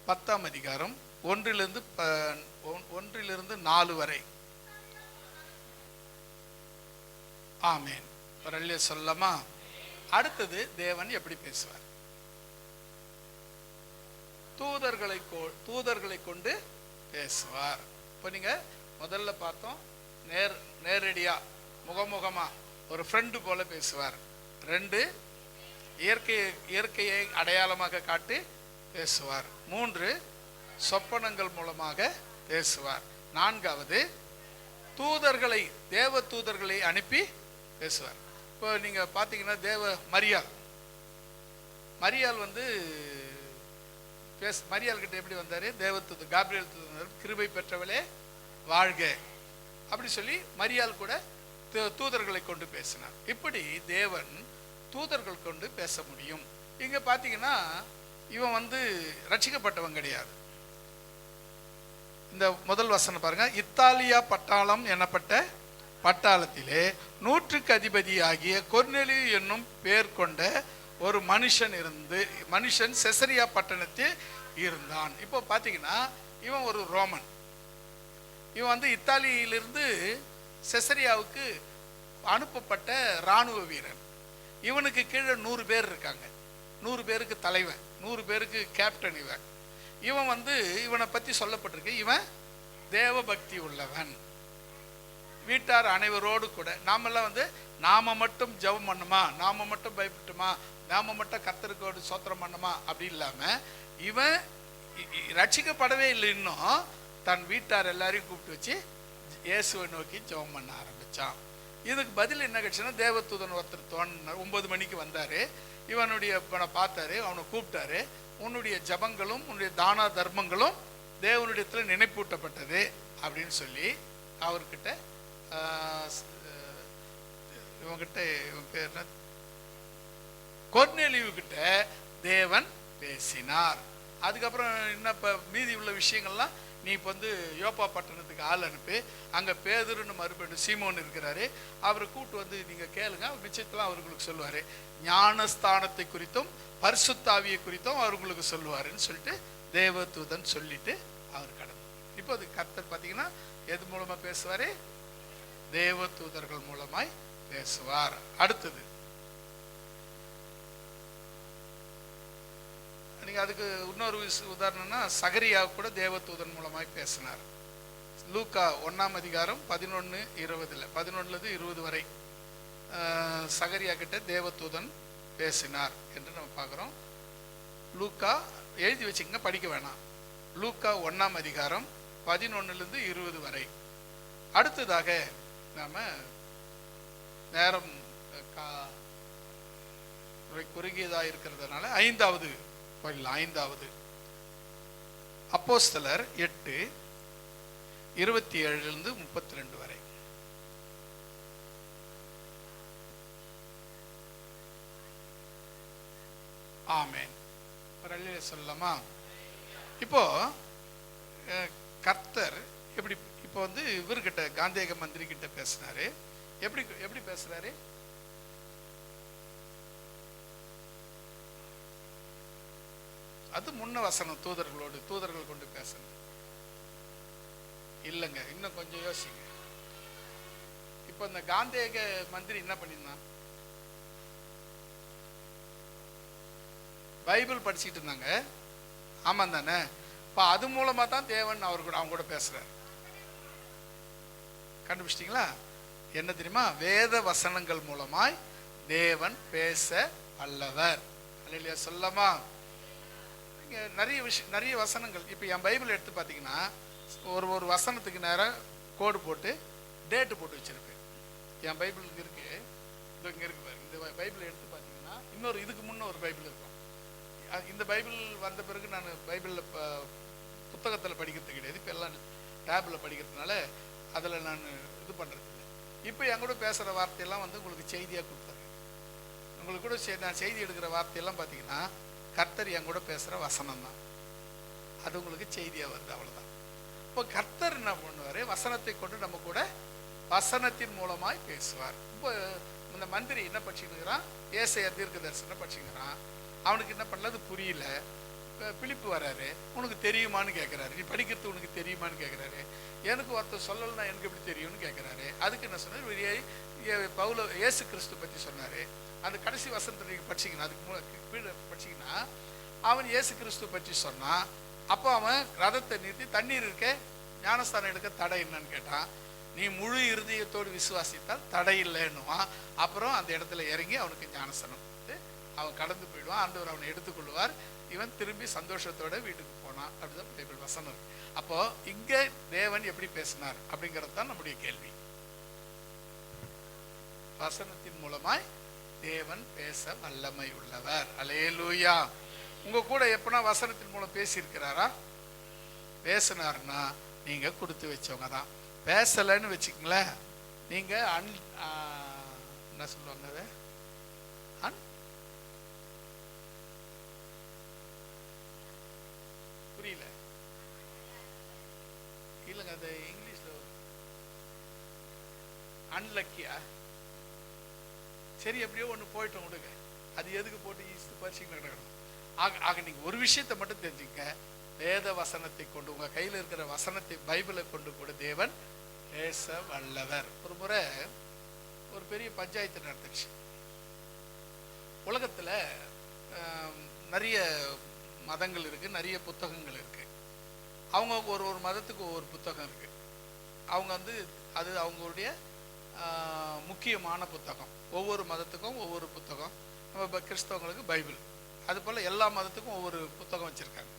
Speaker 1: 10ஆம் அதிகாரம் 1-4 வரை. ஆமேன். ஒரு சொல்லமா? அடுத்தது தேவன் எப்படி பேசுவார்? தூதர்களை கொண்டு பேசுவார். இப்போ நீங்க முதல்ல பார்த்தோம், நேரடியா முகமுகமா ஒரு ஃப்ரெண்டு போல பேசுவார். 2, இயற்கையை அடையாளமாக காட்டி பேசுவார். 3, சொப்பனங்கள் மூலமாக பேசுவார். 4வது, தேவ தூதர்களை அனுப்பி பேசுவார். இப்போ நீங்க பாத்தீங்கன்னா மரியாள் வந்து மரியாள் கிட்ட எப்படி வந்தாரு? தேவதூதர் காபிரியேல் தூதர், கிருபை பெற்றவளே வாழ்க அப்படி சொல்லி மரியாள் கூட தூதர்களை கொண்டு பேசினார். இப்படி தேவன் தூதர்கள் கொண்டு பேச முடியும். இங்க பாத்தீங்கன்னா இவன் வந்து ரட்சிக்கப்பட்டவன் கிடையாது. இந்த முதல் வசனம் பாருங்க. இத்தாலியா பட்டாளம் எனப்பட்ட பட்டாளத்திலே 100க்கு அதிபதியாகிய கொர்நேலியு என்னும் பெயர் கொண்ட ஒரு மனுஷன் செசரியா பட்டணத்தில் இருந்தான். இப்போ பாத்தீங்கன்னா இவன் ஒரு ரோமன். இவன் வந்து இத்தாலியிலிருந்து செசரியாவுக்கு அனுப்பப்பட்ட இராணுவ வீரன். இவனுக்கு கீழே 100 பேர் இருக்காங்க. 100 பேருக்கு தலைவன், 100 பேருக்கு கேப்டன். இவன் வந்து இவனை பத்தி சொல்லப்பட்டிருக்கு, இவன் தேவ பக்தி உள்ளவன். வீட்டார் அனைவரோடு கூட நாமெல்லாம் வந்து நாம மட்டும் ஜெபம் பண்ணுமா, நாம மட்டும் பயப்பட்டுமா, நாம மட்டும் கர்த்தருக்கு சோத்திரம் பண்ணுமா அப்படி இல்லாம இவன் ரட்சிக்கப்படவே இல்லை. இன்னும் தன் வீட்டார் எல்லாரையும் கூப்பிட்டு வச்சு இயேசுவை நோக்கி ஜெபம் பண்ண ஆரம்பிச்சான். இதுக்கு பதில் என்ன கிடைச்சுன்னா, தேவதூதன் ஒருத்தர் 9 மணிக்கு வந்தாரு. இவனை பார்த்தாரு, அவனை கூப்பிட்டாரு. உன்னுடைய ஜபங்களும் உன்னுடைய தான தர்மங்களும் தேவனுடைய நினைப்பூட்டப்பட்டது அப்படின்னு சொல்லி அவர்கிட்ட இவங்கிட்ட இவன் பேர் கொர்நேலியு கிட்ட தேவன் பேசினார். அதுக்கப்புறம் என்ன மீதி உள்ள விஷயங்கள்லாம், நீ இப்போ வந்து யோப்பா பட்டணத்துக்கு ஆள் அனுப்பி அங்கே பேதுருன்னு மறுபடியும் சீமோன் இருக்கிறாரு, அவரை கூப்பிட்டு வந்து நீங்கள் கேளுங்க, மிச்சத்தெல்லாம் அவர்களுக்கு சொல்லுவார். ஞானஸ்தானத்தை குறித்தும் பரிசுத்தாவியை குறித்தும் அவர்களுக்கு சொல்லுவாருன்னு சொல்லிட்டு தேவதூதன் சொல்லிட்டு அவர் கடந்து. இப்போ அது கர்த்தர் பார்த்தீங்கன்னா எது மூலமாக பேசுவார்? தேவதூதர்கள் மூலமாய் பேசுவார். அடுத்தது நீங்க அதுக்கு இன்னொரு உதாரணம்னா சகரியா கூட தேவதூதன் மூலமாய் பேசினார். லூக்கா 1ஆம் அதிகாரம் 11-20 வரை சகரியா கிட்ட தேவதூதன் பேசினார் என்று நம்ம பார்க்குறோம். லூக்கா எழுதி வச்சுக்கங்க, படிக்க வேணாம். லூக்கா 1ஆம் அதிகாரம் 11-20 வரை. அடுத்ததாக நாம நேரம் குறுகியதா இருக்கிறதுனால 5வது போயிடலாம். 5வது அப்போஸ்தலர் 8:27-32 வரை. ஆமென். சொல்லலாமா? இப்போ கர்த்தர் எப்படி இப்போ வந்து இவர்கிட்ட காந்தேக மந்திரி கிட்ட பேசினாரு. எப்படி பேசுறாரு? அது முன்ன வசனம். தூதர்கள் கொண்டு பேசணும் இல்லைங்க, இன்னும் கொஞ்சம் யோசிங்க. இப்ப இந்த காந்தேக மந்திரி என்ன பண்ணிருந்தான்? பைபிள் படிச்சுட்டு இருந்தாங்க. ஆமா தானே? இப்ப அது மூலமா தான் தேவன் அவங்க கூட பேசுறாரு. கண்டுபிடிச்சிட்டீங்களா? என்ன தெரியுமா? வேத வசனங்கள் மூலமாய் தேவன் பேச வல்லவர். அல்லேலூயா சொல்லமா? இங்கே நிறைய வசனங்கள். இப்போ என் பைபிள் எடுத்து பார்த்தீங்கன்னா ஒரு வசனத்துக்கு நேரம் கோடு போட்டு டேட்டு போட்டு வச்சிருப்பேன். என் பைபிள் இருக்கு, இங்கே இருக்கு பாருங்க. இந்த பைபிள் எடுத்து பார்த்தீங்கன்னா இன்னொரு இதுக்கு முன்னே ஒரு பைபிள் இருக்கும். இந்த பைபிள் வந்த பிறகு நான் பைபிளில் புத்தகத்தில் படிக்கிறது கிடையாது. இப்போ எல்லாம் டேபில் படிக்கிறதுனால அதில் நான் இது பண்ணுறது இல்லை. இப்போ என் கூட பேசுகிற வார்த்தையெல்லாம் வந்து உங்களுக்கு செய்தியாக கொடுத்தாரு. உங்களுக்கு கூட நான் செய்தி எடுக்கிற வார்த்தையெல்லாம் பார்த்தீங்கன்னா கர்த்தர் என் கூட பேசுகிற வசனம் தான். அது உங்களுக்கு செய்தியாக வருது, அவ்வளோதான். இப்போ கர்த்தர் என்ன பண்ணுவார்? வசனத்தை கொண்டு நம்ம கூட வசனத்தின் மூலமாய் பேசுவார். இப்போ இந்த மந்திரி என்ன படிச்சுக்கிறான்? ஏசாயா தீர்க்க தரிசனம் படிச்சுக்கிறான். அவனுக்கு என்ன பண்ணல, அது புரியல. பிலிப்பு வராரு, உனக்கு தெரியுமான்னு கேட்குறாரு. நீ படிக்கிறது உனக்கு தெரியுமான்னு கேட்குறாரு. எனக்கு ஒருத்தர் சொல்லலைன்னா எனக்கு எப்படி தெரியும்னு கேட்குறாரு. அதுக்கு என்ன சொன்னார்? பவுல இயேசு கிறிஸ்து பற்றி சொன்னார். அந்த கடைசி வசனத்தை நீங்கள் படிச்சிங்கன்னா, அதுக்கு கீழே படிச்சிங்கன்னா, அவன் இயேசு கிறிஸ்து பற்றி சொன்னான். அப்போ அவன் ரதத்தை நிறுத்தி தண்ணீர் இருக்க ஞானஸ்தானம் எடுக்க தடை என்னன்னு கேட்டான். நீ முழு இருதயத்தோடு விசுவாசித்தால் தடை இல்லைன்னுவான். அப்புறம் அந்த இடத்துல இறங்கி அவனுக்கு ஞானஸ்தானம் அவன் கடந்து போயிடுவான். ஆண்டவர் அவனை எடுத்துக்கொள்வார். இவன் திரும்பி சந்தோஷத்தோட வீட்டுக்கு போனான். அப்படிதான் பைபிள் வசனம் இருக்கு. அப்போ இங்க தேவன் எப்படி பேசினார் அப்படிங்கிறது தான் நம்முடைய கேள்வி. வசனத்தின் மூலமாய் தேவன் பேச வல்லமை உள்ளவர். அல்லேலூயா. உங்க கூட எப்பனா வசனத்தின் மூலம் பேசியிருக்கிறாரா? பேசினார்னா நீங்க கொடுத்து வச்சவங்க தான். பேசலைன்னு வச்சுக்கங்களேன், நீங்க என்ன சொல்லுவாங்க, புரியல இல்லைங்க, அது இங்கிலீஷ்ல அன்லக்கியா. சரி, எப்படியோ ஒன்று போயிட்டோம் விடுங்க. அது எதுக்கு போட்டு பரிசீலனை நடக்கணும். ஆக நீங்க ஒரு விஷயத்தை மட்டும் தெரிஞ்சுங்க. வேத வசனத்தை கொண்டு, உங்க கையில் இருக்கிற வசனத்தை, பைபிளை கொண்டு கூட தேவன் பேச வல்லவர். ஒரு முறை ஒரு பெரிய பஞ்சாயத்து நடந்துச்சு. உலகத்துல நிறைய மதங்கள் இருக்கு, நிறைய புத்தகங்கள் இருக்கு. அவங்க ஒரு மதத்துக்கு ஒவ்வொரு புத்தகம் இருக்கு. அவங்க வந்து அது அவங்களுடைய முக்கியமான புத்தகம். ஒவ்வொரு மதத்துக்கும் ஒவ்வொரு புத்தகம். நம்ம கிறிஸ்தவங்களுக்கு பைபிள், அது போல் எல்லா மதத்துக்கும் ஒவ்வொரு புத்தகம் வச்சுருக்காங்க.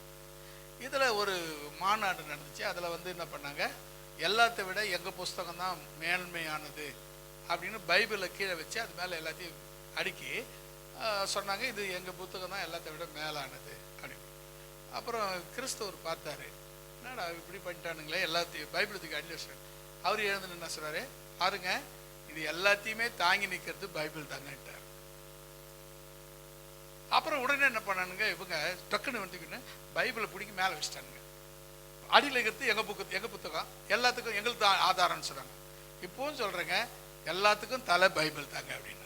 Speaker 1: இதில் ஒரு மாநாடு நடந்துச்சு. அதில் வந்து என்ன பண்ணாங்க, எல்லாத்தை விட எங்கள் புஸ்தகம் தான் மேன்மையானது அப்படின்னு பைபிளை கீழே வச்சு அது மேலே எல்லாத்தையும் அடுக்கி சொன்னாங்க, இது எங்கள் புத்தகம் தான் எல்லாத்தை விட மேலானது அப்படின்னு. அப்புறம் கிறிஸ்தவர் பார்த்தாரு, என்னடா இப்படி பண்ணிட்டானுங்களே, எல்லாத்தையும் பைபிளுக்கு அடி வச்சு. அவர் எழுந்து என்ன சொல்கிறாரு, பாருங்க இது எல்லாத்தையுமே தாங்கி நிற்கிறது பைபிள் தாங்கட்டார். அப்புறம் உடனே என்ன பண்ணானுங்க, இவங்க டக்குன்னு வந்துக்கின்னு பைபிளை பிடிக்கி மேலே வச்சுட்டானுங்க. அடியில் இருக்கிறது எங்கள் புத்தகம், எல்லாத்துக்கும் எங்களுக்கு தான் ஆதாரம்னு சொல்கிறாங்க. இப்போவும் சொல்கிறேங்க, எல்லாத்துக்கும் தலை பைபிள் தாங்க அப்படின்னு.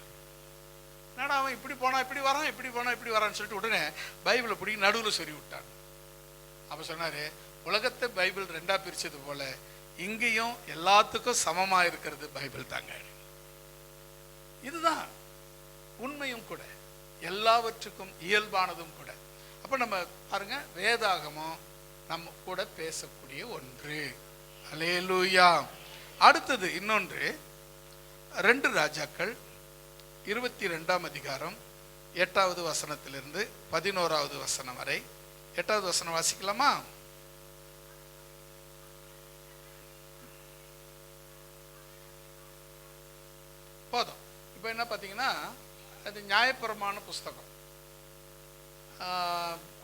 Speaker 1: என்னடா அவன் இப்படி போனால் இப்படி வரான், இப்படி போனால் இப்படி வரான்னு சொல்லிட்டு உடனே பைபிளை பிடிக்கி நடுவில் சொல்லி விட்டான். அப்போ சொன்னார், உலகத்தை பைபிள் ரெண்டாக பிரித்தது போல இங்கேயும் எல்லாத்துக்கும் சமமாக இருக்கிறது பைபிள் தாங்க. இதுதான் உண்மையும் கூட, எல்லாவற்றுக்கும் இயல்பானதும் கூட. அப்போ நம்ம பாருங்க, வேதாகமம் நம்ம கூட பேசக்கூடிய ஒன்று. அல்லேலூயா. அடுத்தது இன்னொன்று, 2 ராஜாக்கள் 22ஆம் அதிகாரம் 8வது வசனத்திலிருந்து 11வது வசனம் வரை. 8வது வசனம் வாசிக்கலாமா? போதும். இப்போ என்ன பார்த்தீங்கன்னா, அது நியாயப்பிரமாண புஸ்தகம்,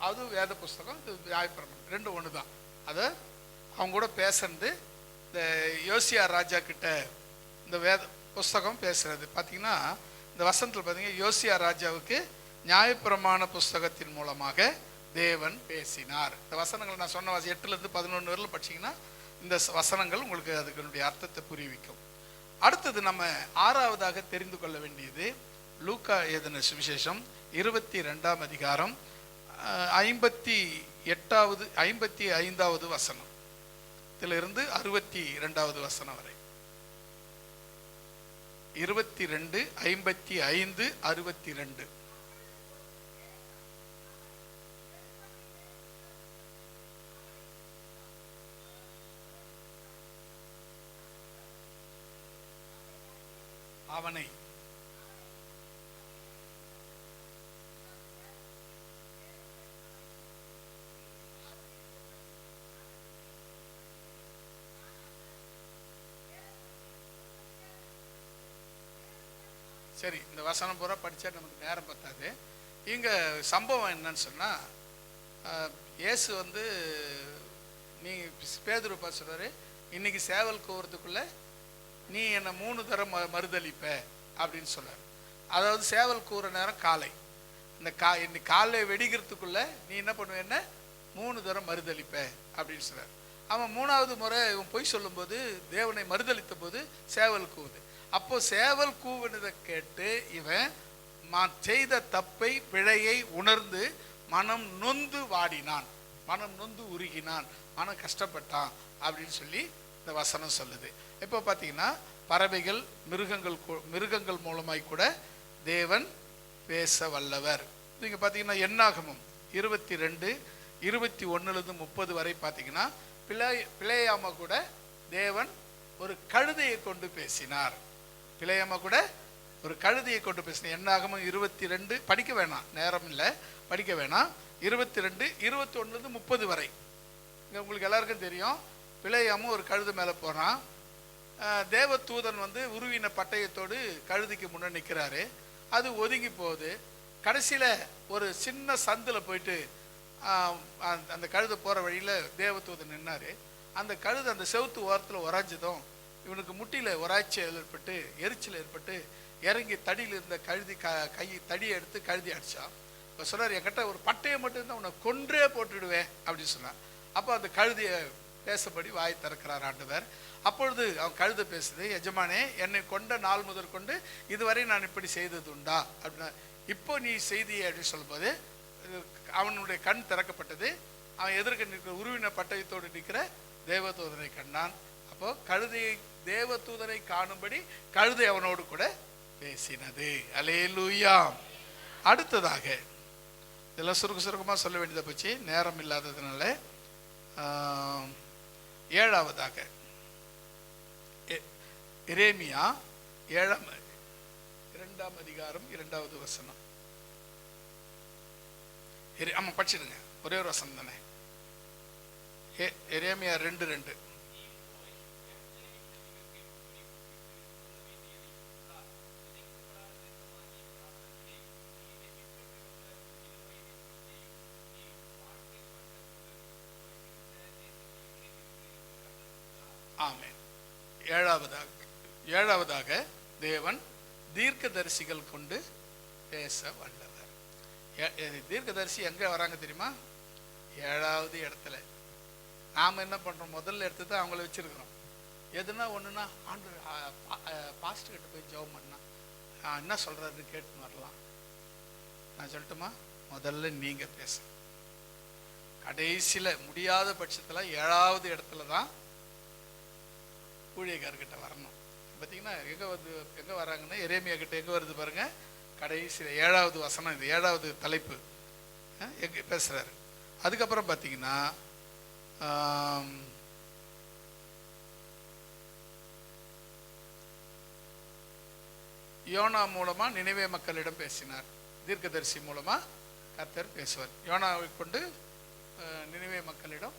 Speaker 1: அது வேத புஸ்தகம், இது நியாயப்பிரமாணம், ரெண்டும் ஒன்று தான். அதை அவங்க கூட பேசுறது, இந்த யோசியா ராஜா கிட்ட இந்த வேத புஸ்தகம் பேசுறது பார்த்தீங்கன்னா, இந்த வசனத்தில் பார்த்தீங்கன்னா, யோசியா ராஜாவுக்கு நியாயப்பிரமாண புஸ்தகத்தின் மூலமாக தேவன் பேசினார். இந்த வசனங்களை நான் சொன்ன 8லேருந்து 11 வரலும் படிச்சிங்கன்னா இந்த வசனங்கள் உங்களுக்கு அதுக்கு அர்த்தத்தை புரிவிக்கும். அடுத்தது நம்ம 6வதாக தெரிந்து கொள்ள வேண்டியது லூக்கா எழுதின சுவிசேஷம் 22ஆம் அதிகாரம் 55வது வசனத்திலிருந்து 62வது வசனம் வரை. 22, 55, 62. அவனை. சரி, இந்த வசனம் பூரா படித்தா நமக்கு நேரம் பத்தாது. இங்கே சம்பவம் என்னன்னு சொன்னால், இயேசு வந்து நீ பேதுரு பார்த்து சொல்கிறாரு, இன்னைக்கு சேவல் கூவுறதுக்குள்ளே நீ என்னை 3 தரம் மறுதளிப்ப அப்படின்னு சொல்கிறார். அதாவது சேவல் கூவுற நேரம் காலை. இந்த இன்னைக்கு காலை வெடிக்கிறதுக்குள்ளே நீ என்ன பண்ணுவ, என்ன 3 தரம் மறுதளிப்ப அப்படின்னு சொல்கிறார். அவன் 3வது முறை இவன் பொய் சொல்லும்போது, தேவனை மறுதளித்த போது சேவல் கூவுது. அப்போ சேவல் கூவினதை கேட்டு இவன் செய்த தப்பை, பிழையை உணர்ந்து மனம் நொந்து வாடினான், மனம் நொந்து உருகினான், மனம் கஷ்டப்பட்டான் அப்படின்னு சொல்லி இந்த வசனம் சொல்லுது. இப்போ பார்த்தீங்கன்னா பறவைகள், மிருகங்கள் மூலமாய் கூட தேவன் பேச வல்லவர். நீங்கள் பார்த்தீங்கன்னா என்னாகமம் 22, 21-30 வரை பார்த்தீங்கன்னா பிலேயாம கூட தேவன் ஒரு கழுதையை கொண்டு பேசினார். பிலேயாம கூட ஒரு கழுதையை கொண்டு பேசினார். என்னாகமம் 22 படிக்க வேணாம், நேரம் இல்லை, படிக்க வேணாம். 22, 21-30 வரை இங்கே உங்களுக்கு எல்லாருக்கும் தெரியும். பிலேயாமும் ஒரு கழுதை மேலே போகிறான். தேவ தூதன் வந்து உருவின பட்டயத்தோடு கழுதைக்கு முன்னே நிற்கிறாரு. அது ஒதுங்கி போகுது. கடைசியில் ஒரு சின்ன சந்தில் போயிட்டு அந்த கழுதை போகிற வழியில் தேவதூதன் நின்னார். அந்த கழுதை அந்த செவுத்து ஓரத்தில் உராய்ஞ்சதும் இவனுக்கு முட்டியில் உராய்ச்சல் ஏற்பட்டு, எரிச்சல் ஏற்பட்டு இறங்கி தடியில் இருந்த கழுதி கை தடியை எடுத்து கழுதி அடித்தான். இப்போ சொன்னார், என்கிட்ட ஒரு பட்டையை மட்டும் இருந்தால் உன்னை கொன்றே போட்டுடுவேன் அப்படின்னு சொன்னான். அப்போ அந்த கழுதியை பேசப்படி வாய் திறக்கிறார் ஆண்டவர். அப்பொழுது அவன் கழுதை பேசுது, எஜமானே, என்னை கொண்ட நாள் முதல் கொண்டு இதுவரை நான் இப்படி செய்தது உண்டா அப்படின்னா, இப்போ நீ செய்தியே அப்படின்னு சொல்லும்போது அவனுடைய கண் திறக்கப்பட்டது. அவன் எதிர்க்க நிற்கிற உருவின பட்டயத்தோடு நிற்கிற தேவதூதனை கண்டான். அப்போ கழுதையை, தேவதூதனை காணும்படி கழுதை அவனோடு கூட பேசினது. அல்லேலூயா. அடுத்ததாக இதெல்லாம் சுருக்கமாக சொல்ல வேண்டியதை போச்சு, நேரம் இல்லாததுனால. 7வதாக எரேமியா 2ஆம் அதிகாரம் 2வது வசனம். ஆமா, படிச்சிடுங்க, ஒரே ஒரு வசனம் தானே. எரேமியா 2:2. ஆமென். 7வதாக தேவன் தீர்க்கதரிசிகள் கொண்டு பேச வல்லவர். தீர்க்கதரிசி எங்கே வராங்க தெரியுமா? 7வது இடத்துல. நாம் என்ன பண்ணுறோம், முதல்ல எடுத்து தான் அவங்கள வச்சுருக்கிறோம். எதுனா ஒன்றுனா ஆண்டு பாஸ்ட் கிட்ட போய் ஜெபம் பண்ணா என்ன சொல்கிறாருன்னு கேட்டுன்னு வரலாம். நான் சொல்லட்டுமா, முதல்ல நீங்கள் பேசணும். கடைசியில் முடியாத பட்சத்தில் 7வது இடத்துல தான் ஊழியக்காரர்கிட்ட வரணும். பார்த்தீங்கன்னா எங்கே வராங்கன்னா எரேமியா கிட்ட எங்கே வருது பாருங்க, கடைசியில் 7வது வசனம். இது 7வது தலைப்பு எங்கே பேசுகிறாரு. அதுக்கப்புறம் பார்த்தீங்கன்னா யோனா மூலமாக நினைவே மக்களிடம் பேசினார். தீர்க்கதரிசி மூலமாக கர்த்தர் பேசுவார். யோனாவை கொண்டு நினைவே மக்களிடம்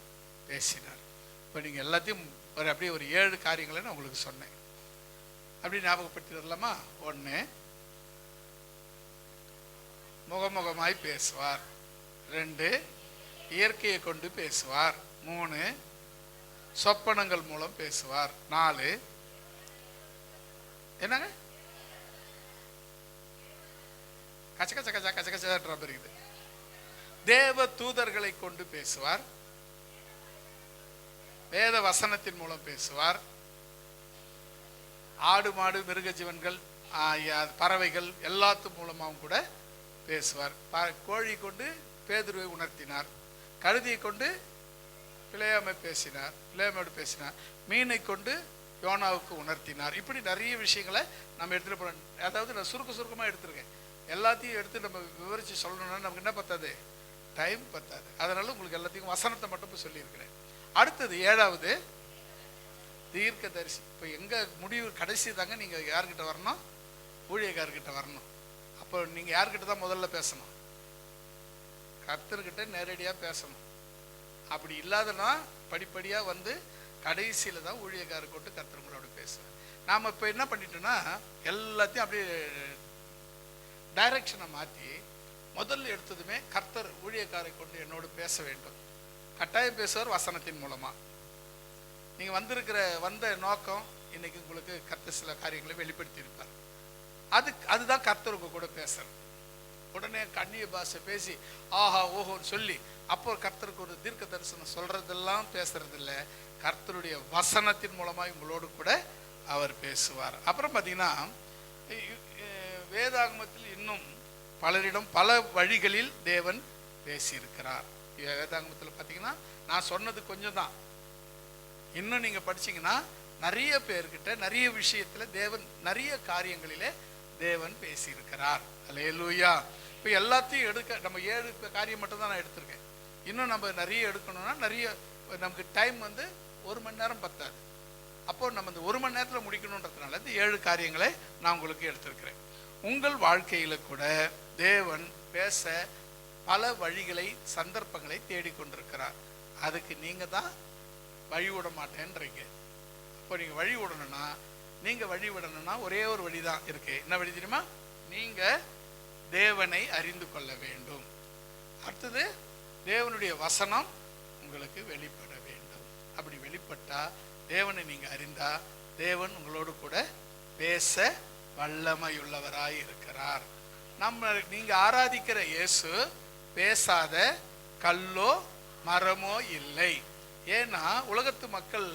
Speaker 1: பேசினார். இப்போ நீங்கள் எல்லாத்தையும் அப்படியே ஒரு 7 காரியங்களை நான் உங்களுக்கு சொன்னேன். அப்படி ஞாபகப்படுத்திடலாமா? 1, முகமுகமாய் பேசுவார். 2, இயற்கையை கொண்டு பேசுவார். 3, சொப்பனங்கள் மூலம் பேசுவார். 4, என்னங்க கச்ச கச்ச கச்ச கச்ச கச்ச இருக்குது, தேவ தூதர்களை கொண்டு பேசுவார். வேத வசனத்தின் மூலம் பேசுவார். ஆடு மாடு மிருக ஜீவன்கள் பறவைகள் எல்லாத்து மூலமாகவும் கூட பேசுவார். கோழி கொண்டு பேதுருவை உணர்த்தினார். கழுதியை கொண்டு பிலேயாமை பிலேயாமோடு பேசினார். மீனை கொண்டு யோனாவுக்கு உணர்த்தினார். இப்படி நிறைய விஷயங்களை நம்ம எடுத்துகிட்டு போகிறோம். அதாவது நான் சுருக்கமாக எடுத்துருக்கேன். எல்லாத்தையும் எடுத்து நம்ம விவரித்து சொல்லணும்னா நமக்கு என்ன பத்தாது, டைம் பத்தாது. அதனால உங்களுக்கு எல்லாத்தையும் வசனத்தை மட்டும் சொல்லியிருக்கிறேன். அடுத்தது 7வது தீர்க்கதரிசி. இப்போ எங்கே முடிவு கடைசி தாங்க நீங்கள் யார்கிட்ட வரணும், ஊழியக்காரர்கிட்ட வரணும். அப்போ நீங்கள் யார்கிட்ட தான் முதல்ல பேசணும்? கர்த்தர்கிட்ட நேரடியாக பேசணும். அப்படி இல்லாதனா படிப்படியாக வந்து கடைசியில் தான் ஊழியக்காரர் கொண்டு கர்த்தர் உங்களோட பேசுவேன். நாம் இப்போ என்ன பண்ணிட்டோன்னா எல்லாத்தையும் அப்படியே டைரக்ஷனை மாற்றி முதல்ல எடுத்ததுமே கர்த்தர் ஊழியக்காரை கொண்டு என்னோடு பேச வேண்டும். கட்டாயம் பேசுவார் வசனத்தின் மூலமாக. நீங்கள் வந்த நோக்கம் இன்னைக்கு உங்களுக்கு கர்த்தர் சில காரியங்களை வெளிப்படுத்தி இருப்பார். அதுதான் கர்த்தருக்கு கூட பேசுறது. உடனே கண்ணிய பாஷை பேசி ஆஹா ஓஹோன்னு சொல்லி அப்போ கர்த்தருக்கு ஒரு தீர்க்க தரிசனம் சொல்றதெல்லாம் பேசுறது இல்லை. கர்த்தருடைய வசனத்தின் மூலமாக உங்களோடு கூட அவர் பேசுவார். அப்புறம் பார்த்தீங்கன்னா வேதாகமத்தில் இன்னும் பலரிடம் பல வழிகளில் தேவன் பேசியிருக்கிறார். வேதாகமத்தில் பார்த்தீங்கன்னா நான் சொன்னது கொஞ்சம் தான். இன்னும் நீங்கள் படிச்சீங்கன்னா நிறைய பேர்கிட்ட நிறைய விஷயத்தில் தேவன் நிறைய காரியங்களிலே தேவன் பேசியிருக்கிறார். அல்லேலூயா. இப்போ எல்லாத்தையும் நம்ம 7 காரியம் மட்டும் தான் நான் எடுத்திருக்கேன். இன்னும் நம்ம நிறைய எடுக்கணும்னா நிறைய நமக்கு டைம் வந்து 1 மணி நேரம் பத்தாது. அப்போ நம்ம இந்த 1 மணி நேரத்தில் முடிக்கணுன்றதுனால இந்த 7 காரியங்களை நான் உங்களுக்கு எடுத்திருக்கிறேன். உங்கள் வாழ்க்கையில் கூட தேவன் பேச பல வழிகளை சந்தர்ப்பங்களை தேடிக்கொண்டிருக்கிறார். அதுக்கு நீங்கள் தான் வழி விட மாட்டேன்றீங்க. இப்போ நீங்கள் வழி விடணும்னா ஒரே ஒரு வழி தான் இருக்கு. என்ன வழி தெரியுமா? நீங்கள் தேவனை அறிந்து கொள்ள வேண்டும். அடுத்தது தேவனுடைய வசனம் உங்களுக்கு வெளிப்பட வேண்டும். அப்படி வெளிப்பட்டா தேவனை நீங்கள் அறிந்தா தேவன் உங்களோடு கூட பேச வல்லமையுள்ளவராய் இருக்கிறார். நீங்கள் ஆராதிக்கிற இயேசு பேசாத கல்லோ மரமோ இல்லை. ஏன்னா உலகத்து மக்கள்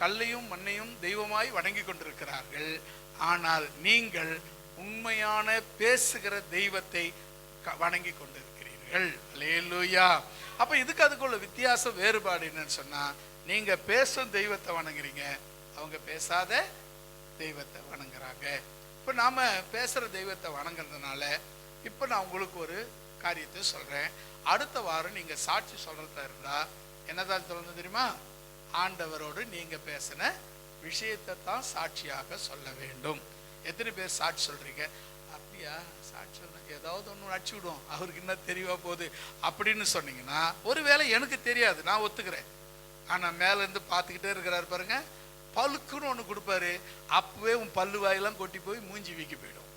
Speaker 1: கல்லையும் மண்ணையும் தெய்வமாய் வணங்கி கொண்டிருக்கிறார்கள். ஆனால் நீங்கள் உண்மையான பேசுகிற தெய்வத்தை வணங்கி கொண்டிருக்கிறீர்கள். அல்லேலூயா. அப்ப இதுக்கு அதுக்குள்ள வித்தியாசம் வேறுபாடு என்னன்னு சொன்னா, நீங்க பேசும் தெய்வத்தை வணங்குறீங்க, அவங்க பேசாத தெய்வத்தை வணங்குறாங்க. இப்ப நாம பேசுற தெய்வத்தை வணங்குறதுனால இப்ப நான் உங்களுக்கு ஒரு காரியத்தை சொல்றேன். அடுத்த வாரம் நீங்க சாட்சி சொல்றதா இருந்தா என்னதான் சொல்லணும் தெரியுமா? ஆண்டவரோடு நீங்க பேசின விஷயத்தை தான் சாட்சியாக சொல்ல வேண்டும். எத்தனை பேர் சாட்சி சொல்றீங்க? அப்படியா சாட்சி சொல்ல ஏதாவது ஒன்று அடிச்சு விடுவோம், அவருக்கு என்ன தெரியவா போகுது அப்படின்னு சொன்னீங்கன்னா, ஒருவேளை எனக்கு தெரியாது, நான் ஒத்துக்கிறேன். ஆனால் மேலேருந்து பார்த்துக்கிட்டே இருக்கிறாரு பாருங்க, பழுக்குன்னு ஒன்று கொடுப்பாரு, அப்பவே உன் பல்லு வாயெல்லாம் கொட்டி போய் மூஞ்சி வீக்கி போயிடும்.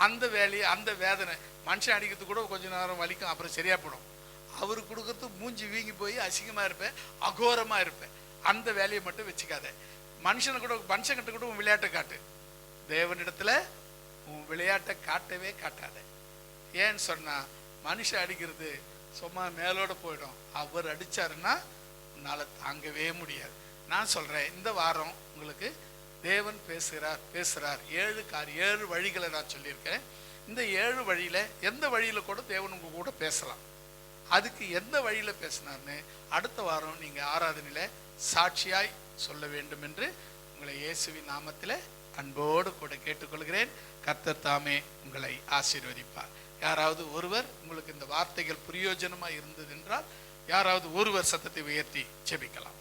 Speaker 1: அந்த வேலையை அந்த வேதனை மனுஷன் அடிக்கிறதுக்கு கூட கொஞ்ச நேரம் வலிக்கும், அப்புறம் சரியா போடும். அவரு கொடுக்கறது மூஞ்சி வீங்கி போய் அசிங்கமா இருப்பேன், அகோரமா இருப்பேன். அந்த வேலையை மட்டும் வச்சுக்காத. மனுஷங்கிட்ட கூட உன் விளையாட்டை காட்டு, தேவனிடத்துல உன் விளையாட்டை காட்டவே காட்டாத. ஏன்னு சொன்னா மனுஷன் அடிக்கிறது சும்மா மேலோட போயிடும், அவர் அடிச்சாருன்னா உன்னால தாங்கவே முடியாது. நான் சொல்றேன், இந்த வாரம் உங்களுக்கு தேவன் பேசுறார் 7 வழிகளை நான் சொல்லியிருக்கேன். இந்த 7 வழியில எந்த வழியில கூட தேவன் உங்க கூட பேசலாம். அதுக்கு எந்த வழியில பேசினார்னு அடுத்த வாரம் நீங்க ஆராதனையில சாட்சியாய் சொல்ல வேண்டும் என்று உங்களை இயேசுவின் நாமத்தில் அன்போடு கூட கேட்டுக்கொள்கிறேன். கர்த்தர் தாமே உங்களை ஆசீர்வதிப்பார். யாராவது ஒருவர் உங்களுக்கு இந்த வார்த்தைகள் பிரயோஜனமா இருந்தது என்றால் யாராவது ஒருவர் சத்தத்தை உயர்த்தி ஜெபிக்கலாம்.